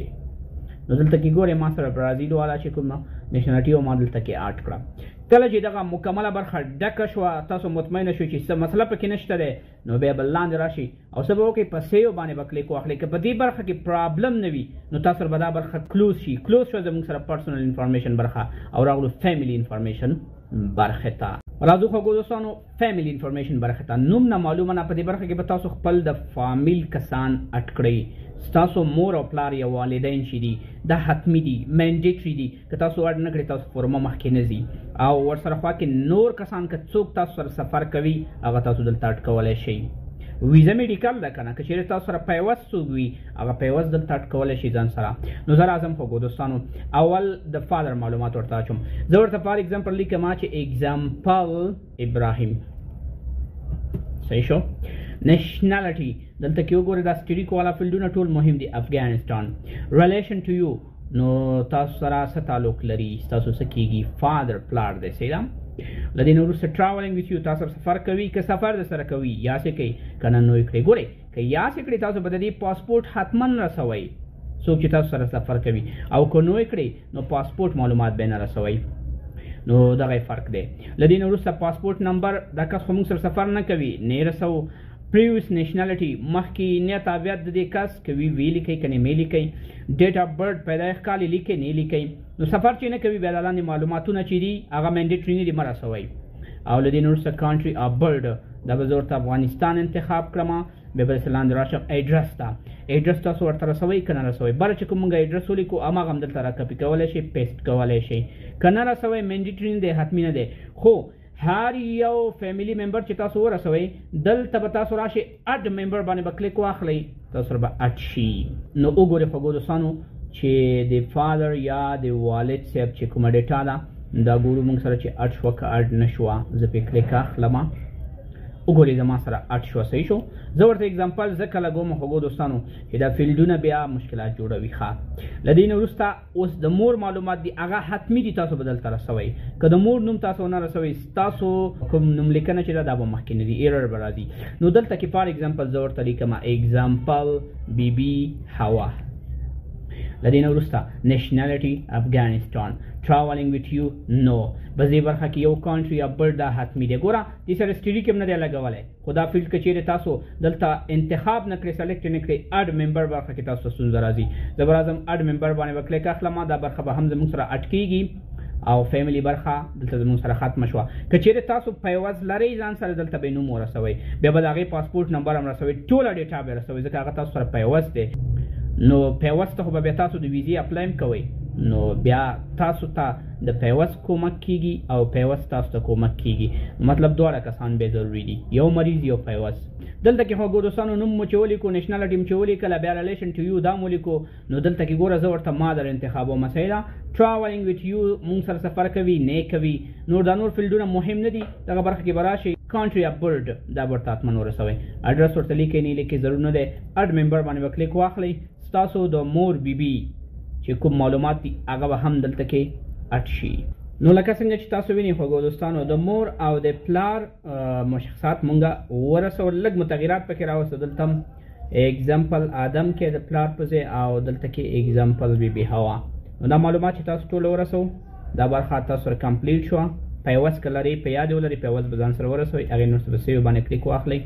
نو دلته کې ګورئ ما سره برازیل والا چې کوم نیشنلټي او ما دلته کې اټ کړه. کله چې دغه مکمله برخه ډکه شوه، تاسو مطمئنه شوئ چې څه مسله پکې نشته دی، نو بیا به لاندې راشئ او څه به وکړئ، په سیو باندې به کلیک واخلئ. که په دې برخه کې پرابلم نه وي نو تاسو سره به دا برخه کلوز شي. کلوز شوه زموږ سره پرسنل انفارمیشن برخه او راغلو فیملی انفارمیشن برخه ته. راځو خوږو دوستانو فیملی انفارمیشن برخه ته. نوم نه معلومه نه، په دې برخه کې به تاسو خپل د فامیل کسان اټ کړئ. ستاسو مور او پلار یا والدین چې دي دا حتمي دي، منډیټري دي. که تاسو اډ نه کړئ تاسو فورمه مخکې نه ځي. او ورسره خوا کې نور کسان که څوک تاسو سره سفر کوي هغه تاسو دلته اټ کولی شئ. ویزا میډیکل ده کنه، که چیرې تاسو سره پیوست څوک وي هغه پیوست دلته اټکولی شي ځان سره. نو زه راځم خوږو دوستانو اول د فادر معلومات ورته اچوم. زه ورته فار ایگزامپل لیکم چې ایگزامپل ابراهیم. صحیح شو. نشنالټي دلته کې وګورئ دا سټډي والا فیلډونه ټول مهم دي. افغانستان. ریلیشن ټو یو نو تاسو سره څه تعلق لري، تاسو څه کیږي، فادر پلار دی. صحیح ده. لدې نه وروسته ټراولینګ ویث یو تاسو سفر کوي که سفر در سره کوي یا څه کوي که نه نوی کړئ. ګورئ که یا څه کړئ تاسو به د دې پاسپورټ حتما رسوئ څوک چې تاسو سره سفر کوي، او که نوی کړئ نو پاسپورټ معلومات به نه رسوئ. نو دغه فرق دی. لدې نه وروسته پاسپورټ نمبر دا کس خو موږ سره سفر نه کوي نه رسو. پریویس نیشنالټي مخکې نه تابعیت د دې کس کوي وی لیکئ که نه مې لیکئ. ډیټ اف برث پیدایښت کال یې لیکئ نه لیکئ. نو سفر چې نه کوي بیا د لاندې معلوماتونه چې دي هغه منډیټري نه دي مه رسوئ. او له دې نه وروسته کانټري اف برث دا به زه ورته افغانستان انتخاب کړم. بیا به درسه لاندې راشم ایډرس ته. ایډرس تاسو ورته رسوئ که نه رسوئ. بره چې کوم موږ ایډرس ولیکو هماغه هم دلته را کپي کولی شئ پیسټ کولی شئ. که نه رسوئ منډیټري نه دی حتمي نه دی. خو هر یو فیملی ممبر چې تاسو ورسوئ دلته به تاسو راشئ اډ ممبر باندې به کلیک واخلئ تاسو سره به اډ شي. نو وګورئ خوږو دوستانو چې د فادر یا د والد صاحب چې کومه ډیټا ده دا ګورو موږ سره چې اډ شوه که اډ نه شوه. زه پې کلیک اخلم وګورئ زما سره اډ شوه. صحیح شو. زه ورته اگزامپل ځکه لګوم خوږو دوستانو چې دا فیلډونه بیا مشکلات جوړوي. ښه له دې نه وروسته اوس د مور معلومات دي هغه حتمي دي تاسو به دلته رسوئ. که د مور نوم تاسو نه رسوئ ستاسو کوم نوم لیکنه چې ده دا به مخکې نه دي ایرر به راځي. نو دلته کې فار ایگزامپل زه ورته لیکم ایگزامپل بیبي حوا. له دې نه وروسته نیشنالټي افغانستان. ټراولینګ ویث یو نو. بس دې برخه کې یو کانټري یا بل دا حتمي دی. ګوره دې سره سټډي کې هم نه دی لګولی خو دا فیلډ که چیرې تاسو دلته انتخاب نه کړئ سلیکټ نه کړئ اډ ممبر برخه کې تاسو ستونزه راځي. زه به راځم اډ ممبر باندې به کلیک اخلم. دا برخه به هم زموږ سره اډ کېږي او فیملی برخه دلته زموږ سره ختمه شوه. که چیرې تاسو پیوست لرئ ځان سره دلته به نوم ورسوئ بیا به د هغې پاسپورټ نمبر هم رسوئ ټوله ډیټا به رسوئ ځکه هغه تاسو سره پیوست دی. نو پیوست ته خو به بیا تاسو د ویزې اپلای هم کوئ نو بیا تاسو ته د پیوست کومک کیږي او پیوست تاسو ته کومک کیږي. مطلب دواړه کسان به ضروري دي یو مریض یو پیوست. دلته کې خوږو دوستانو نوم مو چې ولیکو نیشنالټي م چې ولیکله بیا ریلیشن ټو یو دا م ولیکو. نو دلته کې ګوره زه ورته مادر انتخابوم. صحیح ده. ټراولینګ ویث یو مونږ سره سفر کوي نه کوي. نور دا نور فیلډونه مهم نه دي. دغه برخه کې به راشئ کانټري اف برث دا ورته حتما ورسوئ. اډرس ورته لیکئ نه لیکئ ضرور نه دی. اډ ممبر باندې به کلیک واخلئ. ستاسو د مور بیبي چې کوم معلومات دي هغه به هم دلته کې اډ شي. نو لکه څنګه چې تاسو وینئ خوږو دوستانو د مور او د پلار مشخصات مونږه ورسول. لږ متغیرات پکې راوستل. دلته هم ایگزامپل آدم کې د پلار په ځای او دلته کې ایگزامپل بیبي هوا. نو دا معلومات چې تاسو ټول ورسو دا برخه تاسو سره کمپلیټ شوه. پیوست که لرئ په یاد ولرئ پیوست به ځان سره ورسوئ. هغې نه وروسته به سیو باندې کلیک واخلئ.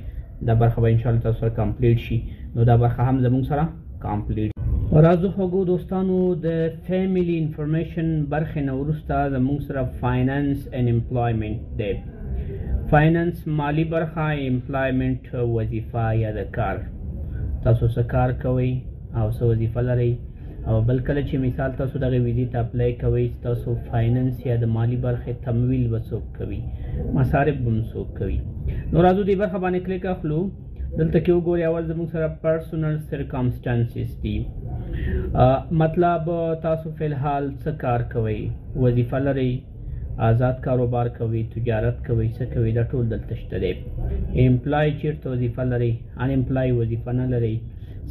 دا برخه به انشاءالله تاسو سره کمپلیټ شي. نو دا برخه هم زموږ سره کمپلیټ. راځو خوږو دوستانو د فیملی انفارمیشن برخې نه وروسته زموږ سره فاینانس اینڈ امپلایمنټ دی. فاینانس مالی برخه، امپلایمنټ وظیفه یا د کار تاسو څه کار کوئ او څه وظیفه لرئ. او بل کله چې مثال تاسو دغه ویزې ته اپلای کوئ تاسو فاینانس یا د مالی برخې تمویل به څوک کوي، مصارف به هم څوک کوي. نو راځو دې برخه باندې کلیک اخلو. دلته کې وګورئ اول زموږ سره پرسونل سرکمسټانسز دي. مطلب تاسو فی الحال څه کار کوئ، وظیفه لرئ، آزاد کاروبار کوئ، تجارت کوئ، څه کوئ، دا ټول دلته شته دی. امپلای چیرته وظیفه لرئ، ان امپلای وظیفه نه لرئ،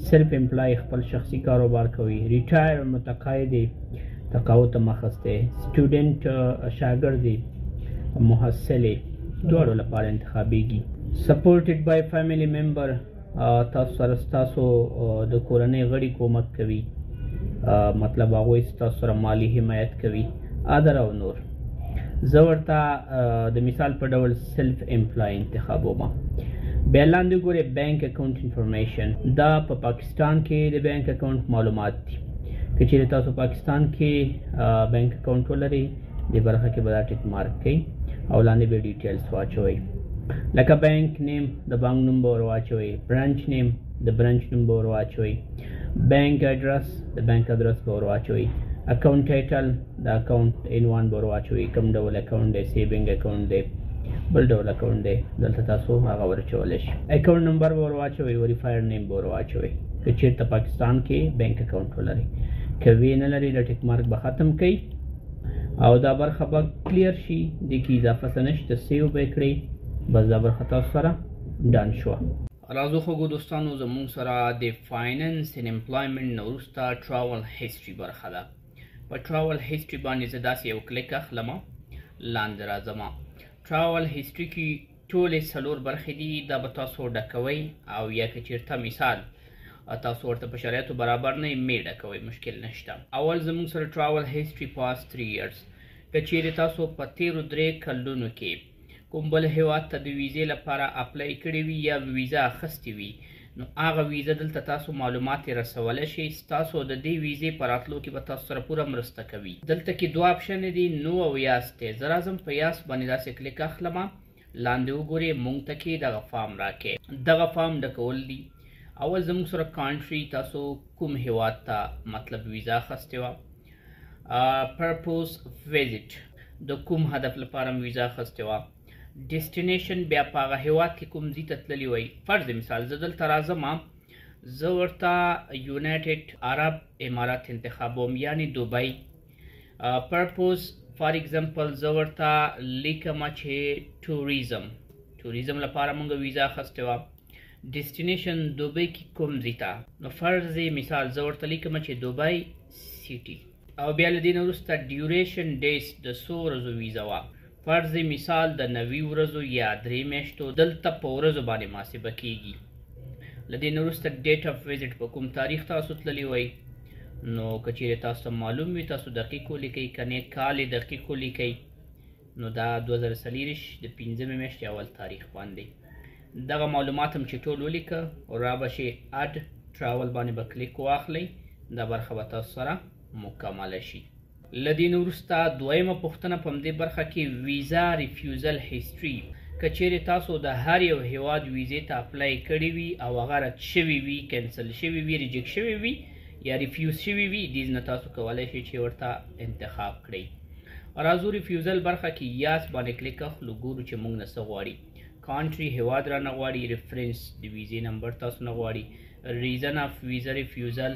صرف امپلای خپل شخصي کاروبار کوي. ریټایر متقاعد تقاعد ته مخص دی. سټوډنټ شاګرد دی، محصل دواړو لپاره انتخابیږي. سپورټډ بای فیملی ممبر تاسو سره ستاسو د کورنۍ غړي کومک کوي، مطلب هغوی ستاسو سره مالی حمایت کوي. ادر او نور زه ورته د مثال په ډول سیلف امپلای انتخابوم. بیا لاندې ګورئ بینک اکاونټ انفارمیشن. دا په پاکستان کې د بینک اکاونټ معلومات دي. که چیرې تاسو پاکستان کې بینک اکاونټ ولرئ دې برخه کې به دا ټیک مارک کړئ او لاندې به ډیټیلز واچوئ. لکه بینک نیم د بانک نوم به ور واچوئ، برانچ نیم د برانچ نوم به ور واچوئ، بینک ایډرس د بینک ایډرس به ور واچوئ، اکاونټ ټایټل د اکاونټ عنوان به ور واچوئ، کوم ډول اکاونټ دی، سیوینګ اکاونټ دی بل ډول اکاونټ دی دلته تاسو هغه ورچولی شئ. اکاونټ نمبر به ور واچوئ، وریفایر نیم به ور واچوئ. که چېرته پاکستان کې بینک اکاونټ ولرئ، که وی نه لرئ د ټیک مارک به ختم کړئ او دا برخه به کلیر شي. دې کې اضافه څه نشته، سیو به یې کړئ. بس دا برخه تاسو سره ډن شوه. راځو خوږو دوستانو زموږ سره د فاینانس ان امپلایمنټ نه وروسته ټراول هیسټري برخه ده. په ټراول هیسټري باندې زه داسې یو کلیک اخلم، لاندې راځم. ټراول هیسټري کې ټولې 4 برخې دي، دا به تاسو ډکوئ او یا که چېرته مثال تاسو ورته په شرایطو برابر نه یې ډکوئ، مشکل نشته. اول زموږ سره ټراول هیسټري پاس 3 ایئرز. که چیرې تاسو په تیرو 3 کلونو کې کوم بل هیواد ته د ویزې لپاره اپلای کړې وي یا ویزا اخیستې وي، نو هغه ویزه دلته تاسو معلومات یې رسولی شئ. ستاسو د دې ویزې په راتلو کې به تاسو سره پوره مرسته کوي. دلته کې 2 آپشن دي، نو او یاس دی. زه راځم په یاس باندې داسې کلیک اخلم، لاندې وګورئ موږ ته کې دغه فارم راکړي. دغه فارم ډکول دي. اول زموږ سره کانټري، تاسو کوم هیواد ته مطلب ویزا اخیستې وه. پرپوز ویزټ، د کوم هدف لپاره ویزا اخیستې وه. ډیسټینیشن، بیا په هغه هیواد کې کوم ځای ته تللي وئ. فرض مثال زه دلته راځم، زه ورته یونایټډ عرب امارات انتخابوم، یعنې دوبۍ. پرپوز فار ایگزامپل زه ورته لیکم چې ټوریزم لپاره موږ ویزا اخیستې وه. ډیسټینیشن دوبۍ کې کوم ځای ته، نو فرض مثال زه ورته لیکم چې دوبۍ سیټي. او بیا له دې نه وروسته ډیوریشن ډیز، د څو ورځو ویزا وه. فرض مثال د 90 ورځو یا 3 میاشتو، دلته په ورځو باندې محاسبه کیږي. له دې نه وروسته ډیټ اف ویزټ، په کوم تاریخ تاسو تللی وئ. نو که چیرې تاسو ته معلوم وي تاسو دقیق ولیکئ، که نه کال یې دقیق ولیکئ. نو دا 2024 د 5مې میاشتې اول تاریخ باندې. دغه معلومات هم چې ټول ولیکه او را به شي اډ ټراول باندې به کلیک واخلئ، دا برخه به تاسو سره مکمله شي. له دې نه وروسته دویمه پوښتنه په همدې برخه کې ویزا ریفیوزل هیسټري. که چیرې تاسو د هر یو هیواد ویزې ته اپلای کړي وي او هغه رد شوي وي، کینسل شوي وي، ریجیکټ شوي وي یا ریفیوز شوي وي، دې نه تاسو کولی شئ چې ورته انتخاب کړئ. راځو ریفیوزل برخه کې یاس باندې کلیک اخلو، ګورو چې موږ نه څه غواړي. کانټري هیواد رانه غواړي، ریفرنس د ویزې نمبر تاسو نه غواړي، ریزن اف ویزا ریفیوزل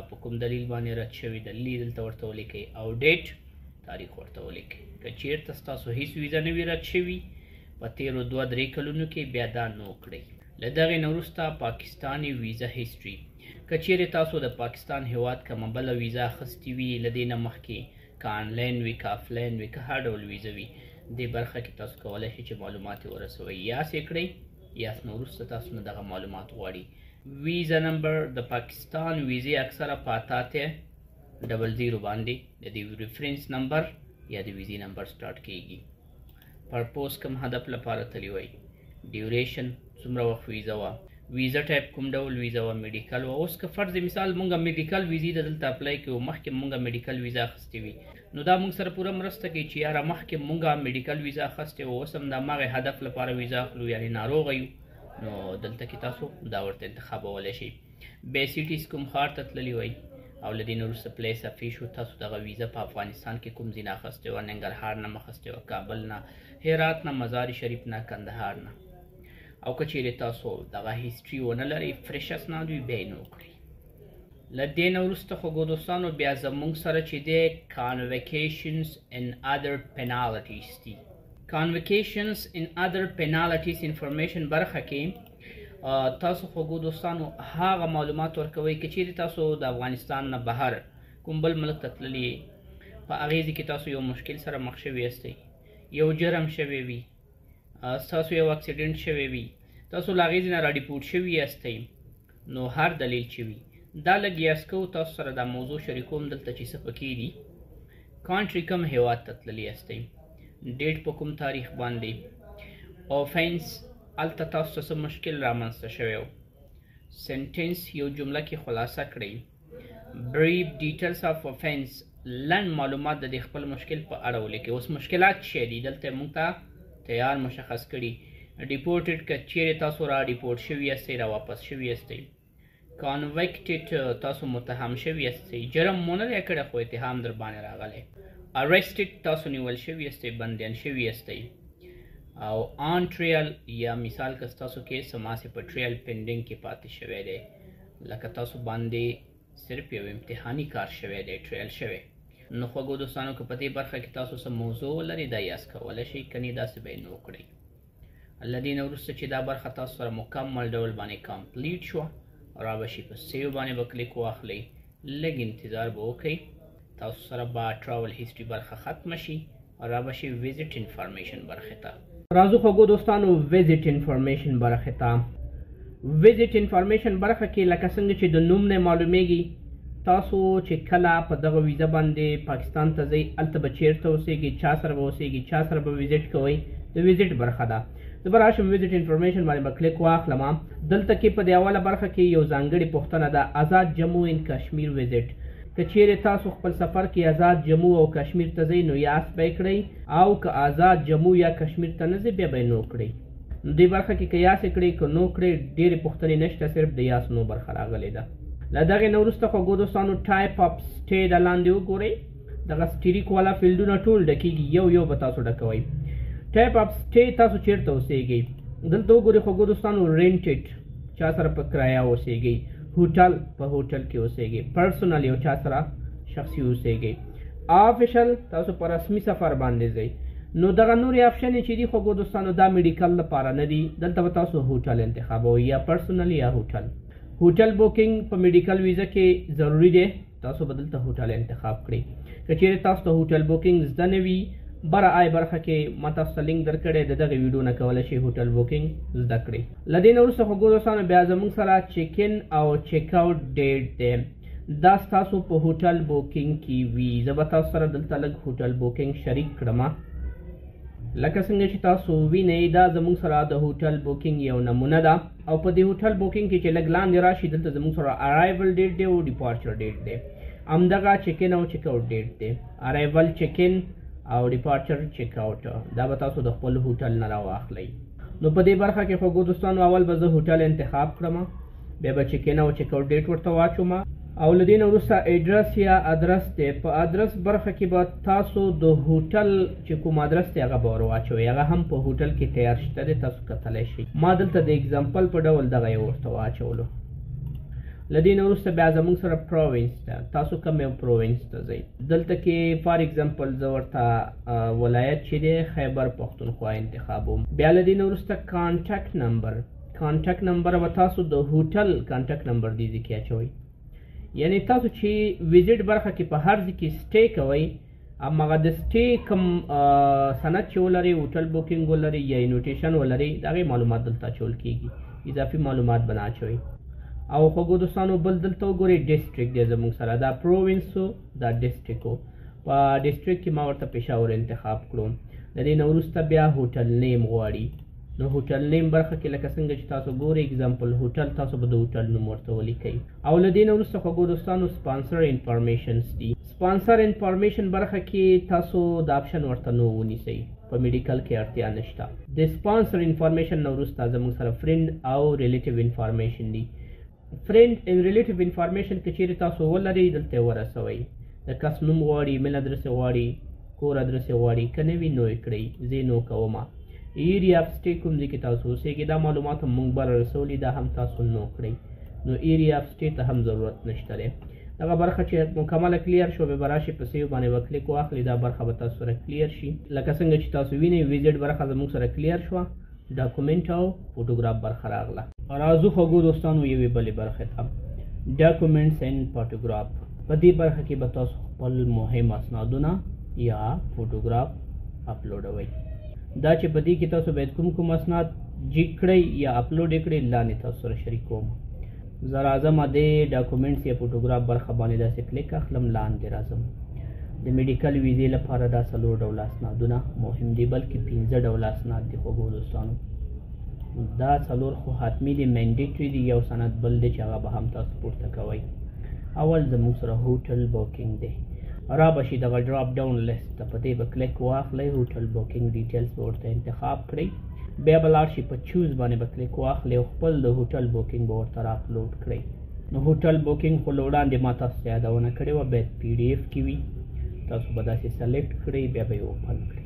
په کوم دلیل باندې رد شوی دلیل دلته ورته ولیکئ او ډیټ تاریخ ورته ولیکئ. که چیرته ستاسو هیڅ ویزا نه وي رد شوي په تیرو 2-3 کلونو کې، بیا دا نو کړئ. له دغې نه وروسته پاکستاني ویزا هیسټري. که چیرې تاسو د پاکستان هیواد کومه بله ویزا اخیستې وي له دې نه مخکې، که آنلاین وي که آفلاین وي که هر ډول ویزه وي، دې برخه کې تاسو کولی شئ چې معلومات یې ورسوئ. یاس یې کړئ، یاس نه وروسته تاسو نه دغه معلومات غواړي. ویزا نمبر د پاکستان ویزې اکثره په 8800 باندې د دې ریفرنس نمبر یا د ویزې نمبر سٹارټ کیږي. پرپوز کوم هدف لپاره تللی وئ. ډیوریشن څومره وخت ویزا وه. ویزا ټایپ کوم ډول ویزا وه، میډیکل وه. اوس که فرض مثال مونږ میډیکل ویزې ته دلته اپلای کوو، مخکې مونږ میډیکل ویزا اخیستې وي، نو دا مونږ سره پوره مرسته کوي چې یاره مخکې مونږ میډیکل ویزا اخیستې وه، اوس هم د هماغې هدف لپاره ویزا اخلو، یعنې ناروغه یو، نو دلته کې تاسو دا ورته انتخابولی شئ. بی سیټیز کوم ښار ته تللي وئ او له دې نه وروسته پلیس اف ایشو، تاسو دغه ویزا په افغانستان کې کوم ځای نه اخیستې وه، ننګرهار نه اخیستې وه، کابل نه، هرات نه، مزار شریف نه، کندهار نه. او که چیرې تاسو دغه هیسټري ونه لرئ، فرش اسناد وي، بیا یې نو کړئ. له دې نه وروسته خوږو دوستانو بیا زموږ سره چې دی کانویکیشنز ان ادر پینالټیز دي. کانویکیشنز ان ادر پینالټیز انفارمیشن برخه کې تاسو خوږو دوستانو هغه معلومات ورکوئ که چیرې تاسو د افغانستان نه بهر کوم بل ملک ته تللي یئ، په هغې ځای کې تاسو یو مشکل سره مخ شوي یاستئ، یو جرم شوی وي، ستاسو یو اکسیډنټ شوی وي، تاسو له هغې ځای نه راډیپورټ شوي یاستئ، نو هر دلیل چې وي دا لږ یاس کوو، تاسو سره دا موضوع شریکوم دلته چې څه پکې دي. کانټري کوم هیواد ته تللي یاستئ، ډیټ په کوم تاریخ باندې، اوفینس هلته تاسو ته څه مشکل رامنځته شوی و، سنټنس یو جمله کې خلاصه کړئ، بریف ډیټیلز اف اوفینس لنډ معلومات د دې خپل مشکل په اړه ولیکئ. اوس مشکلات څه دي دلته موږ ته تیار مشخص کړي. ډیپورټډ که چیرې تاسو را ډیپورټ شوي یاستئ، را واپس شوي یاستئ. کانویکټډ تاسو متهم شوي یاستئ، جرم مو نه دی کړی خو اتهام در باندې راغلی. اریسټډ تاسو نیول شوي یاستئ، بندیان شوي یاستئ. او آن ټریل یا مثال که ستاسو کې سماسې په ټریل پینډینګ کې پاتې شوی دی، لکه تاسو باندې صرف یو امتحاني کار شوی دی، ټریل شوی. نو خوږو دوستانو که په دې برخه کې تاسو څه موضوع ولرئ دا یاس کولی شئ، کنې داسې به یې نو کړئ. له دې نه وروسته چې دا برخه تاسو سره مکمل ډول باندې کمپلیټ شوه، را به شي په سیو باندې به کلیک واخلئ، لږ انتظار به وکئ، تاسو سره به ټراول هیسټري برخه ختمه شي او را به شي ویزټ انفارمیشن برخې ته. راځو خوږو دوستانو ویزټ انفارمیشن برخې ته. ویزټ انفارمیشن برخه کې لکه څنګه چې د نوم نه معلومیږي، تاسو چې کله په دغه ویزه باندې پاکستان ته ځئ، هلته به چیرته اوسیږئ، چا سره به اوسیږئ، چا سره به ویزټ کوئ، د ویزټ برخه ده. زه به راشم ویزټ انفارمیشن باندې به کلیک واخلم. دلته کې په دې اوله برخه کې یو ځانګړې پوښتنه ده، آزاد جموں اینڈ کشمیر ویزټ. که چیرې تاسو خپل سفر کې آزاد جموں او کشمیر ته ځئ نو یاس به یې کړئ، او که آزاد جموں یا کشمیر ته نه ځئ بیا به یې نو کړئ. نو دې برخه کې که یاس یې کړئ که نو کړئ ډېرې پوښتنې نشته، صرف د یاس نو برخه راغلې ده. له دغې نه وروسته خوږو دوستانو ټایپ اپ سټې د لاندې وګورئ، دغه سټریک والا فیلډونه ټول ډکېږي، یو یو به تاسو ډکوئ. ټایپ اپ سټې تاسو چیرته اوسیږئ، دلته وګورئ خوږو دوستانو رینټډ چا سره په کرایه اوسیږئ، هوټل په هوټل کې اوسیږئ، پرسنل یو چا سره شخصي اوسیږئ، آفیشل تاسو په رسمي سفر باندې ځئ. نو دغه نورې آپشنې چې دي خوږو دوستانو دا میډیکل لپاره نه دي، دلته به تاسو هوټل انتخابوئ، یا پرسنل یا هوټل. هوټل بوکینګ په میډیکل ویزه کې ضروري دی، تاسو به دلته هوټل انتخاب کړئ. که چیرې تاسو ته هوټل بوکینګ زده نه وي، بره آی برخه کې ما تاسو ته لینک درکړی، د دغې ویډیو نه کولی شئ هوټل بوکینګ زده کړئ. له دې نه وروسته خوږو دوستانو بیا زموږ سره چیک ان او چیک اوټ ډیټ دی، دا ستاسو په هوټل بوکینګ کې وي. زه به تاسو سره دلته لږ هوټل بوکینګ شریک کړم. لکه څنګه چې تاسو وینئ دا زموږ سره د هوټل بوکینګ یو نمونه ده، او په دې هوټل بوکینګ کې چې لږ لاندې راشي دلته زموږ سره ارایول ډیټ دی او ډیپارچر ډیټ دی، همدغه چیک ان او چیک اوټ ډیټ دی. ارایول چیک ان او ډیپارچر چیک اوټ دا به تاسو د خپل هوټل نه راواخلئ. نو په دې برخه کې خوږو دوستانو اول به زه هوټل انتخاب کړم، بیا به چیک ان او چیک اوټ ډیټ ورته واچوم، او له دې نه وروسته ایډرس یا ادرس دی. په ادرس برخه کې به تاسو د هوټل چې کوم ادرس دی هغه به ور واچوئ، هغه هم په هوټل کې تیار شته دی، تاسو کتلی شئ. ما دلته د اګزامپل په ډول دغه یې ورته واچولو. له دې نه وروسته بیا زموږ سره پروینس ده، تاسو کوم یو پروینس ته ځئ. دلته کې فار اګزامپل زه ورته ولایت چې دی خیبر پښتونخوا انتخابوم. بیا له دې نه وروسته کانټیکټ نمبر به تاسو د هوټل کانټیکټ نمبر دې ځای کې اچوئ. یعنی تاسو چې ویزټ برخه کې په هر ځای کې سټې کوئ، هماغه د سټې کوم سند چې ولرئ، هوټل بوکینګ ولرئ یا انویټیشن ولرئ، د هغې معلومات دلته اچول کېږي، اضافي معلومات به نه اچوئ. او خوږو دوستانو بل دلته وګورئ ډسټریکټ دی زموږ سره، دا پروینس و دا ډسټریکټ و. په ډسټریکټ کې ما ورته پېښور انتخاب کړو. د دې نه وروسته بیا هوټل نیم غواړي، نو هوټل نیم برخه کې لکه څنګه چې تاسو ګورئ اګزامپل هوټل، تاسو به د هوټل نوم ورته ولیکئ. او له دې نه وروسته خوږو دوستانو سپانسر انفارمیشنز دي. سپانسر انفارمیشن برخه کې تاسو د آپشن ورته نو ونیسئ، په میډیکل کې اړتیا نشته. د سپانسر انفارمیشن نه وروسته زموږ سره فرینډ او ریلیټیو انفارمیشن دي. فرینډ ان ریلیټیو انفارمیشن که چیرې تاسو ولرئ دلته یې ورسوئ، د کس نوم غواړي، ایمیل ادرس یې غواړي، کور ادرس یې غواړي، که نه وي نو یې کړئ. زه یې نو کومه. ایریا اف سټې کوم ځای کې تاسو اوسیږئ دا معلومات هم موږ بره رسولي، دا هم تاسو نو کړئ. نو ایریا اف سټې ته هم ضرورت نشته دی. دغه برخه چې مکمله کلیر شو بیا به راشئ په سیو باندې به کلیک واخلئ، دا برخه به تاسو سره کلیر شي. لکه څنګه چې تاسو وینئ ویزټ برخه زموږ سره کلیر شوه، ډاکومنټ او فوټوګراف برخه راغله. راځو خوږو دوستانو یوې بلې برخې ته، ډاکومنټس اینډ فوټوګراف. په دې برخه کې به تاسو خپل مهم اسنادونه یا فوټوګراف اپلوډوئ. دا چې په دې کې تاسو باید کوم اسناد جګ کړئ یا اپلوډ یې کړئ لاندې تاسو سره شریکوم. زه راځم د ډاکومنټس یا فوټوګراف برخه باندې داسې کلیک اخلم، لاندې راځم. د میډیکل ویزې لپاره دا 4 ډوله اسنادونه مهم دي، بلکې 15 ډوله اسناد دي خوږو دوستانو. دا 4 خو حتمي دي، مینډیټري دي. یو سند بل دی چې هغه به هم تاسو پورته کوئ. اول زموږ سره هوټل بوکینګ دی، را به شي دغه ډراپ ډاون لیست ته په دې به کلیک واخلئ، هوټل بوکینګ ډیټیلز به ورته انتخاب کړئ. بیا به لاړ شي په چوز باندې به کلیک واخلئ او خپل د هوټل بوکینګ به ورته راپلوډ کړئ. نو هوټل بوکینګ خو له وړاندې ما تاسو ته یادونه کړې وه، باید پی ډي اف کې وي. تاسو به داسې سلیکټ کړئ، بیا به یې اوپن کړئ.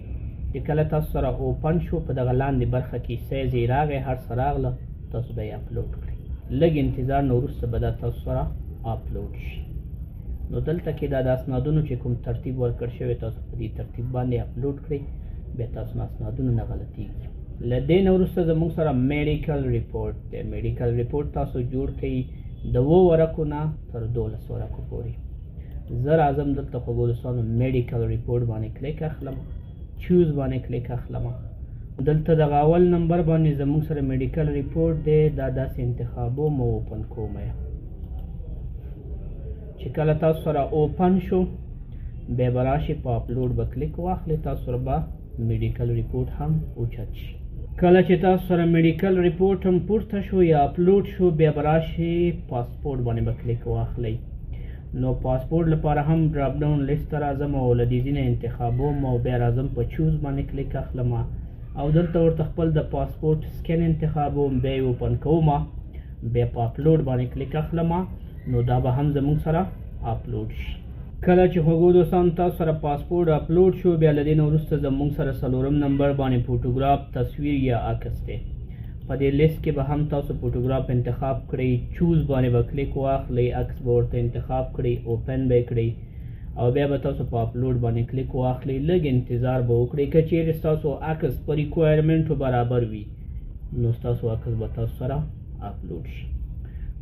چې کله تاسو سره اوپن شو په دغه لاندې برخه کې سایز یې راغی هر څه راغله تاسو به یې اپلوډ کړئ لږ انتظار نه وروسته به دا تاسو سره اپلوډ شي نو دلته کې دا د اسنادونو چې کوم ترتیب ورکړ شوی تاسو په دې ترتیب باندې اپلوډ کړئ بیا تاسو نه اسنادونه نه غلطیږي له دې نه وروسته زموږ سره میډیکل ریپورټ دی میډیکل ریپورټ تاسو جوړ کړئ د 2 ورقو نه تر 12 ورقو پورې زه راځم دلته خوږو دوستانو میډیکل ریپورټ باندې کلیک اخلم چوز باندې کلیک اخلم دلته دغه اول نمبر باندې زموږ سره میډیکل ریپورټ دی دا داسې انتخابوم او اوپن کوم چې کله تاسو سره اوپن شو بیا به راشي په اپلوډ به کلیک واخلئ تاسو سره به میډیکل ریپورټ هم اوچت شي کله چې تاسو سره میډیکل ریپورټ هم پورته شو یا اپلوډ شو بیا به راشي پاسپورټ باندې به کلیک واخلئ نو پاسپورټ لپاره هم ډراپ ډاون لیست ته راځم او له دې ځینې انتخابوم او بیا راځم په چوز باندې کلیک اخلم او دلته ورته خپل د پاسپورټ سکین انتخابوم بیا یې اوپن کوم بیا په اپلوډ باندې کلیک اخلم نو دا به هم زموږ سره اپلوډ شي کله چې خوږو دوستانو تاسو سره پاسپورټ اپلوډ شو بیا له دې نه وروسته زموږ سره 4 نمبر باندې فوټوګراف تصویر یا عکس دی په دې لیست کې به هم تاسو فوټوګراف انتخاب کړئ چوز باندې به کلیک واخلئ عکس به ورته انتخاب کړئ اوپن به یې کړئ او بیا به تاسو په اپلوډ باندې کلیک واخلئ لږ انتظار به وکړئ که چیرې ستاسو عکس په ریکوایرمنټو برابر وي نو ستاسو عکس به تاسو سره اپلوډ شي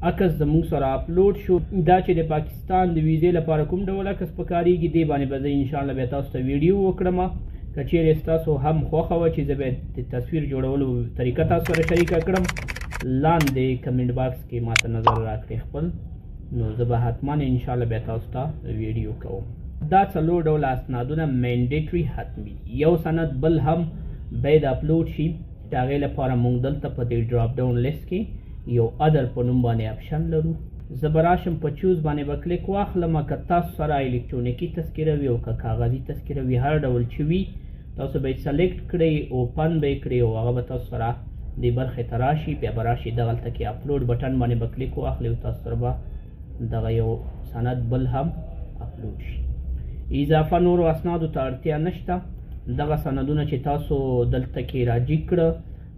عکس زموږ سره اپلوډ شو دا چې د پاکستان د ویزې لپاره کوم ډول عکس پکارېږي دې باندې به زه انشاءالله بیا تاسو ته ویډیو وکړم که چیرې ستاسو هم خوښه وه چې زه بیا د تصویر جوړولو طریقه تاسو سره شریکه کړم لاندې کمنټ باکس کې ماته نظر راکړئ خپل نو زه به حتما انشاءالله بیا تاسو ته ویډیو کوم دا 4 ډوله اسنادونه مینډیټري حتمي یو سند بل هم باید اپلوډ شي د هغې لپاره موږ دلته په دې ډراپ ډاون لیست کې یو ادر په نوم باندې اپشن لرو زه به راشم په چوز باندې به کلیک واخلم که تاسو سره الکترونیکي تذکره وي او که کاغذي تذکره وي هر ډول چې وي تاسو به یې سلیکټ کړئ اوپن به یې کړئ او هغه به تاسو سره دې برخې ته راشي بیا به راشي دغلته کې اپلوډ بټن باندې به کلیک واخلئ او تاسو سره به دغه یو سند بل هم اپلوډ شي اضافه نورو اسنادو ته اړتیا نشته دغه سندونه چې تاسو دلته کې راجیګ کړه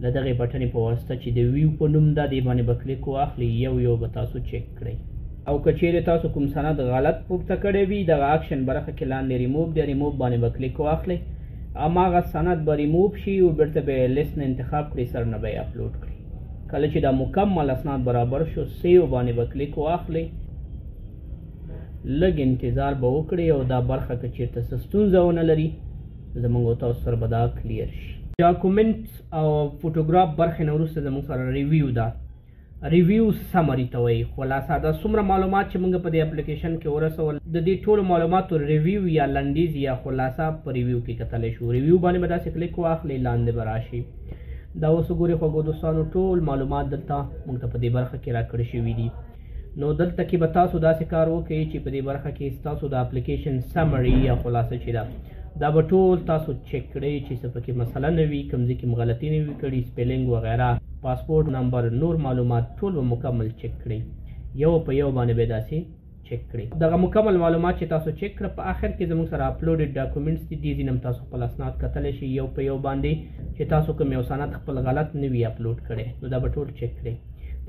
د دغې بټنې په واسطه چې د ویو په نوم ده دې باندې به کلیک واخلئ یو به تاسو چک کړئ او که چیرې تاسو کوم سند غلط پورته کړی وي دغه اکشن برخه کې لاندې ریموو دی ریموو باندې به کلیک واخلئ هماغه سند به ریموو شي او بیرته به یې لیست نه انتخاب کړئ سر نه به یې اپلوډ کړئ کله چې دا مکمل اسناد برابر شو سیو باندې به کلیک واخلئ لږ انتظار به وکړئ او دا برخه که چیرته څه ستونزه ونه لري زموږ او تاسو سره به دا کلیر شي ډاکومنټ او فوټوګراف برخې نه وروسته زموږ سره ریویو ده ریویو سمري ته وایي خلاصه دا څومره معلومات چې موږ په دې اپلیکیشن کې ورسول د دې ټولو معلوماتو ریویو یا لنډیز یا خلاصه په ریویو کې کتلی شو ریویو باندې به داسې کلیک واخلئ لاندې به راشي دا اوس وګورئ خوږو دوستانو ټول معلومات دلته موږ ته په دې برخه کې راکړی شوي دي نو دلته کې به تاسو داسې کار وکړئ چې په دې برخه کې ستاسو د اپلیکیشن سمري یا خلاصه چې ده دا به ټول تاسو چک کړئ چې څه پکې مسله نه وي کوم ځای کې غلطي نه وي کړي سپیلنګ وغیره پاسپورټ نمبر نور معلومات ټول به مکمل چک کړئ یو په یو باندې به داسې چک کړئ دغه مکمل معلومات چې تاسو چک کړه په آخر کې زموږ سره اپلوډډ ډاکومنټس دي دې ځینې هم تاسو خپل اسناد کتلی شئ یو په یو باندې چې تاسو کوم یو سند خپل غلط نه وي اپلوډ کړی نو دا به ټول چک کړئ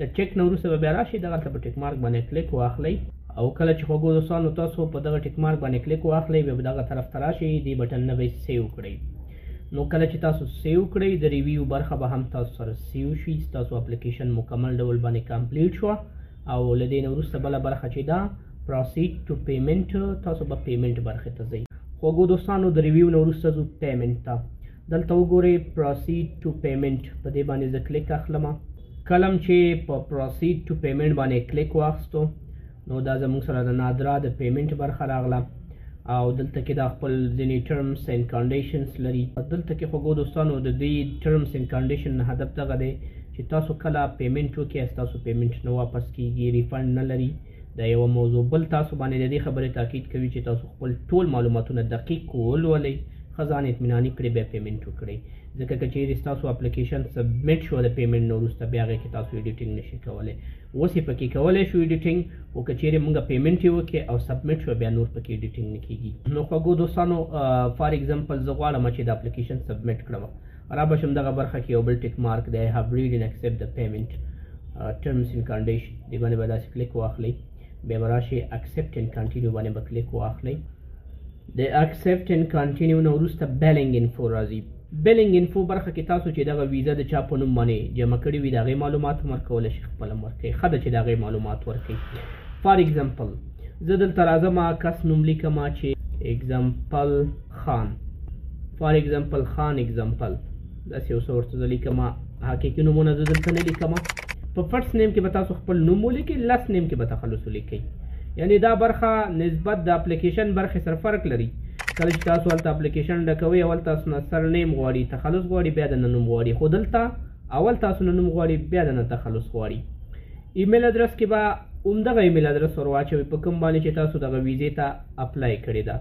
د چک نه وروسته به بیا راشئ دغلته په ټیک مارک باندې کلیک واخلئ او کله چې خوږو دوستانو تاسو په دغه ټیک مارک باندې کلیک واخلئ بیا به دغه طرف ته راشئ دې بټن نه به یې سیو کړئ نو کله چې تاسو سیو کړئ د ریویو برخه به هم تاسو سره سیو شي ستاسو اپلیکیشن مکمل ډول باندې کمپلیټ شوه او له دې نه وروسته بله برخه چې ده پروسیډ ټو پیمنټ تاسو به پیمنټ برخې ته ځئ خوږو دوستانو د ریویو نه وروسته ځو پیمنټ ته دلته وګورئ پروسیډ ټو پیمنټ په دې باندې زه کلیک اخلم کلم چې په پروسیډ ټو پیمنټ باندې کلیک واخستو نو دا زموږ سره د نادرا د پیمنټ برخه راغله او دلته کې دا خپل ځینې ټرمز اینډ کنډیشنز لري دلته کې خوږو دوستانو د دې ټرمز اینډ کنډیشن هدف دغه دی چې تاسو کله پیمنټ وکړئ ستاسو پیمنټ نه واپس کیږي ریفند نه لري دا یوه موضوع بل تاسو باندې د دې خبرې تاکید کوي چې تاسو خپل ټول معلوماتونه دقیق ولولئ خزان اطمیناني کړئ بیا پیمنټ وکړئ ځکه که چیرې ستاسو اپلیکیشن سبمیټ شو د پیمنټ نه وروسته بیا هغې کې تاسو ایډیټینګ نشئ کولی اوس یې پکې کولی شو ایډیټینګ خو که چیرې مونږ پیمنټ یې وکړې او سبمیټ شو بیا نور پکې ایډیټینګ نه کېږي نو خوږو دوستانو فار ایگزامپل زه غواړم چې د اپلیکیشن سبمیټ کړم را به شم دغه برخه کې یو بل ټیک مارک دی I have read and accept the payment terms and condition دې باندې به داسې کلیک واخلئ بیا به راشئ accept and continue باندې به کلیک واخلئ د accept and continue نه وروسته billing info راځي billing info برخه کې تاسو چې دغه ویزا د چا په نوم باندې جمع کړي وي د هغې معلومات هم ورکولی شئ خپله هم ورکوئ ښه ده چې د هغې معلومات ورکوئ فار ایگزامپل زه دلته راځم کس نوم لیکم چې ایگزامپل خان فار ایگزامپل خان ایگزامپل داسې یو څه ورته زه لیکم حقیقي نومونه زه دلته نه لیکم په فرست نیم کې به تاسو خپل نوم ولیکئ لاست نیم کې به تخلص ولیکئ یعنی دا برخه نسبت د اپلیکیشن برخې سره فرق لري کله چې تاسو هلته اپلیکیشن ډکوئ اول تاسو نه سر نیم غواړي تخلص غواړي بیا د نه نوم غواړي خو دلته اول تاسو نه نوم غواړي بیا د نه تخلص غواړي ایمیل ادرس کې به همدغه ایمیل ادرس ور واچوئ په کوم باندې چې تاسو دغه ویزې ته اپلای کړې ده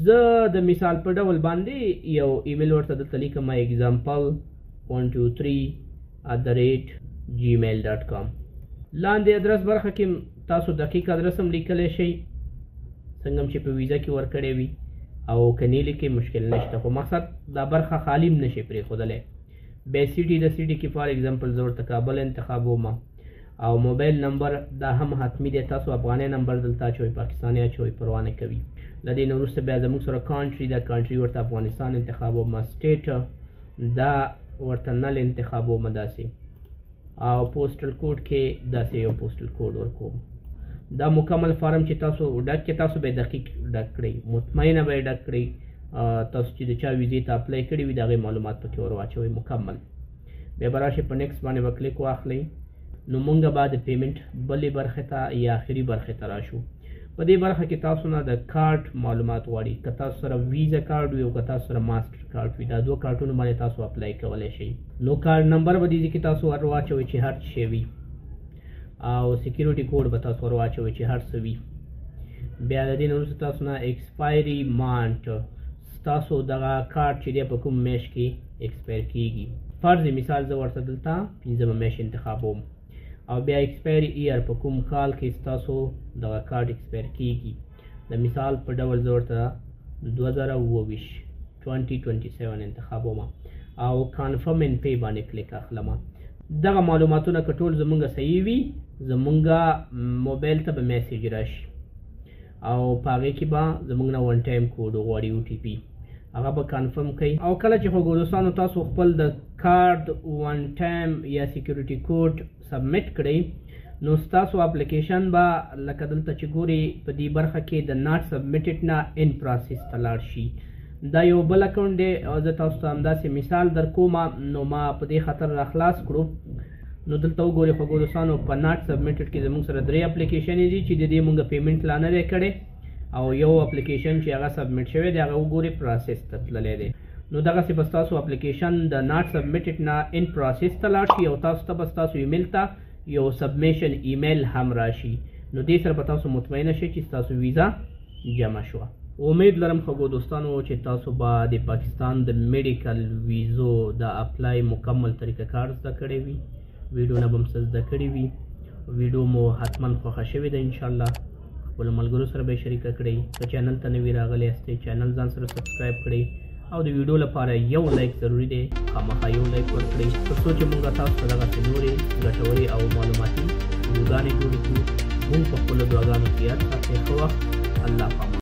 زه د مثال په ډول باندې یو ایمیل ورته دلته لیکم example123@gmail.com لاندې ادرس برخه کې تاسو دقیق ادرس هم لیکلی شئ څنګه چې په ویزا کې ورکړی وي او که نه لیکئ مشکل نشته خو مقصد دا برخه خالی هم نشئ پرېښودلی بیا سیټي د سیټي کې فار ایگزامپل زه ورته کابل انتخابوم او موبایل نمبر دا هم حتمي دی تاسو افغاني نمبر دلته اچوئ پاکستاني اچوئ پروا نه کوي له دې نه وروسته بیا زموږ سره کانټري دا کانټري ورته افغانستان انتخابوم سټیټ دا ورته نل انتخابوم داسې او پوسټل کوډ کې داسې یو پوسټل کوډ ورکوم دا مکمل فارم چې تاسو ډک کې تاسو به دقیق ډک کړئ مطمئنه به یې ډک کړئ تاسو چې د چا ویزې ته اپلای کړي وي د هغې معلومات پکې ور واچوئ مکمل بیا به راشئ په نیکسټ باندې به کلیک واخلئ نو مونږ به د پیمنټ بلې برخې ته یا آخري برخې ته راشو په دې برخه کې تاسو نه د کارت معلومات غواړي که تاسو سره ویزا کارت وي او که تاسو سره ماسټر کارت وي دا دوه کارتونو باندې تاسو اپلای کولی شئ نو کارت نمبر به دې کې تاسو ور واچوئ چې هر څه وي او سکیورټي کوډ به تاسو ور واچوئ چې هر څه وي بیا د دې نه وروسته تاسو نه ایکسپایري مانټ ستاسو دغه کارت چې دی په کوم میاشت کې ایکسپایر کیږي فرض مثال زه ورته دلته 15مه میاشت انتخابوم او بیا ایکسپایري ایر په کوم کال کې ستاسو دغه کارت ایکسپایر کیږي د مثال په ډول زه ورته 2027 انتخابوم او کانفرم ان پی باندې کلیک اخلم دغه معلوماتونه که ټول زمونږ صحیح وي زمونږ موبایل ته به میسیج راشي او په هغې کې به زمونږ نه ون ټایم کوډ غواړي OTP هغه به کنفرم کوي او کله چې خوږو دوستانو تاسو خپل د کارت ون ټایم یا سیکیورټي کوډ سبمیټ کړئ نو ستاسو اپلیکیشن به لکه دلته چې ګورئ په دې برخه کې د ناټ سبمیټډ نه ان پروسس ته لاړ شي دا یو بل اکاونټ دی او زه تاسو ته همداسې مثال در کوم نو ما په دې خاطر را خلاص کړو نو دلته وګورئ خوږو دوستانو په ناټ سبمیټډ کې زموږ سره 3 اپلیکیشنې دي چې د دې موږ پیمنټ لا نه دی کړی او یو اپلیکیشن چې هغه سبمیټ شوی دی هغه وګورئ پروسس ته تللی دی نو دغسې به ستاسو اپلیکیشن د ناټ سبمیټډ نه ان پروسس ته لاړ شي او تاسو ته به ستاسو ایمیل ته یو سبمیشن ایمیل هم راشي نو دې سره به تاسو مطمئنه شئ چې ستاسو ویزا جمع شوه امید لرم خوږو دوستانو چې تاسو به د پاکستان د میډیکل ویزو د اپلای مکمل طریقه کار زده کړی وي ویډیو نه به هم څه زده کړي وي ویډیو مو حتما خوښه شوې ده انشاءالله خپلو ملګرو سره به یې شریکه کړئ که چینل ته نوي راغلی یاستئ چینل ځان سره سبسکرایب کړئ او د ویډیو لپاره یو لایک ضروري دی خامخا یو لایک ورکړئ تر څو چې موږ تاسو ته دغسې نورې ګټورې او معلوماتي ویډیوګانې جوړې کړو موږ په خپلو دعاګانو کې یاد ساتئ ښه وخت الله پامان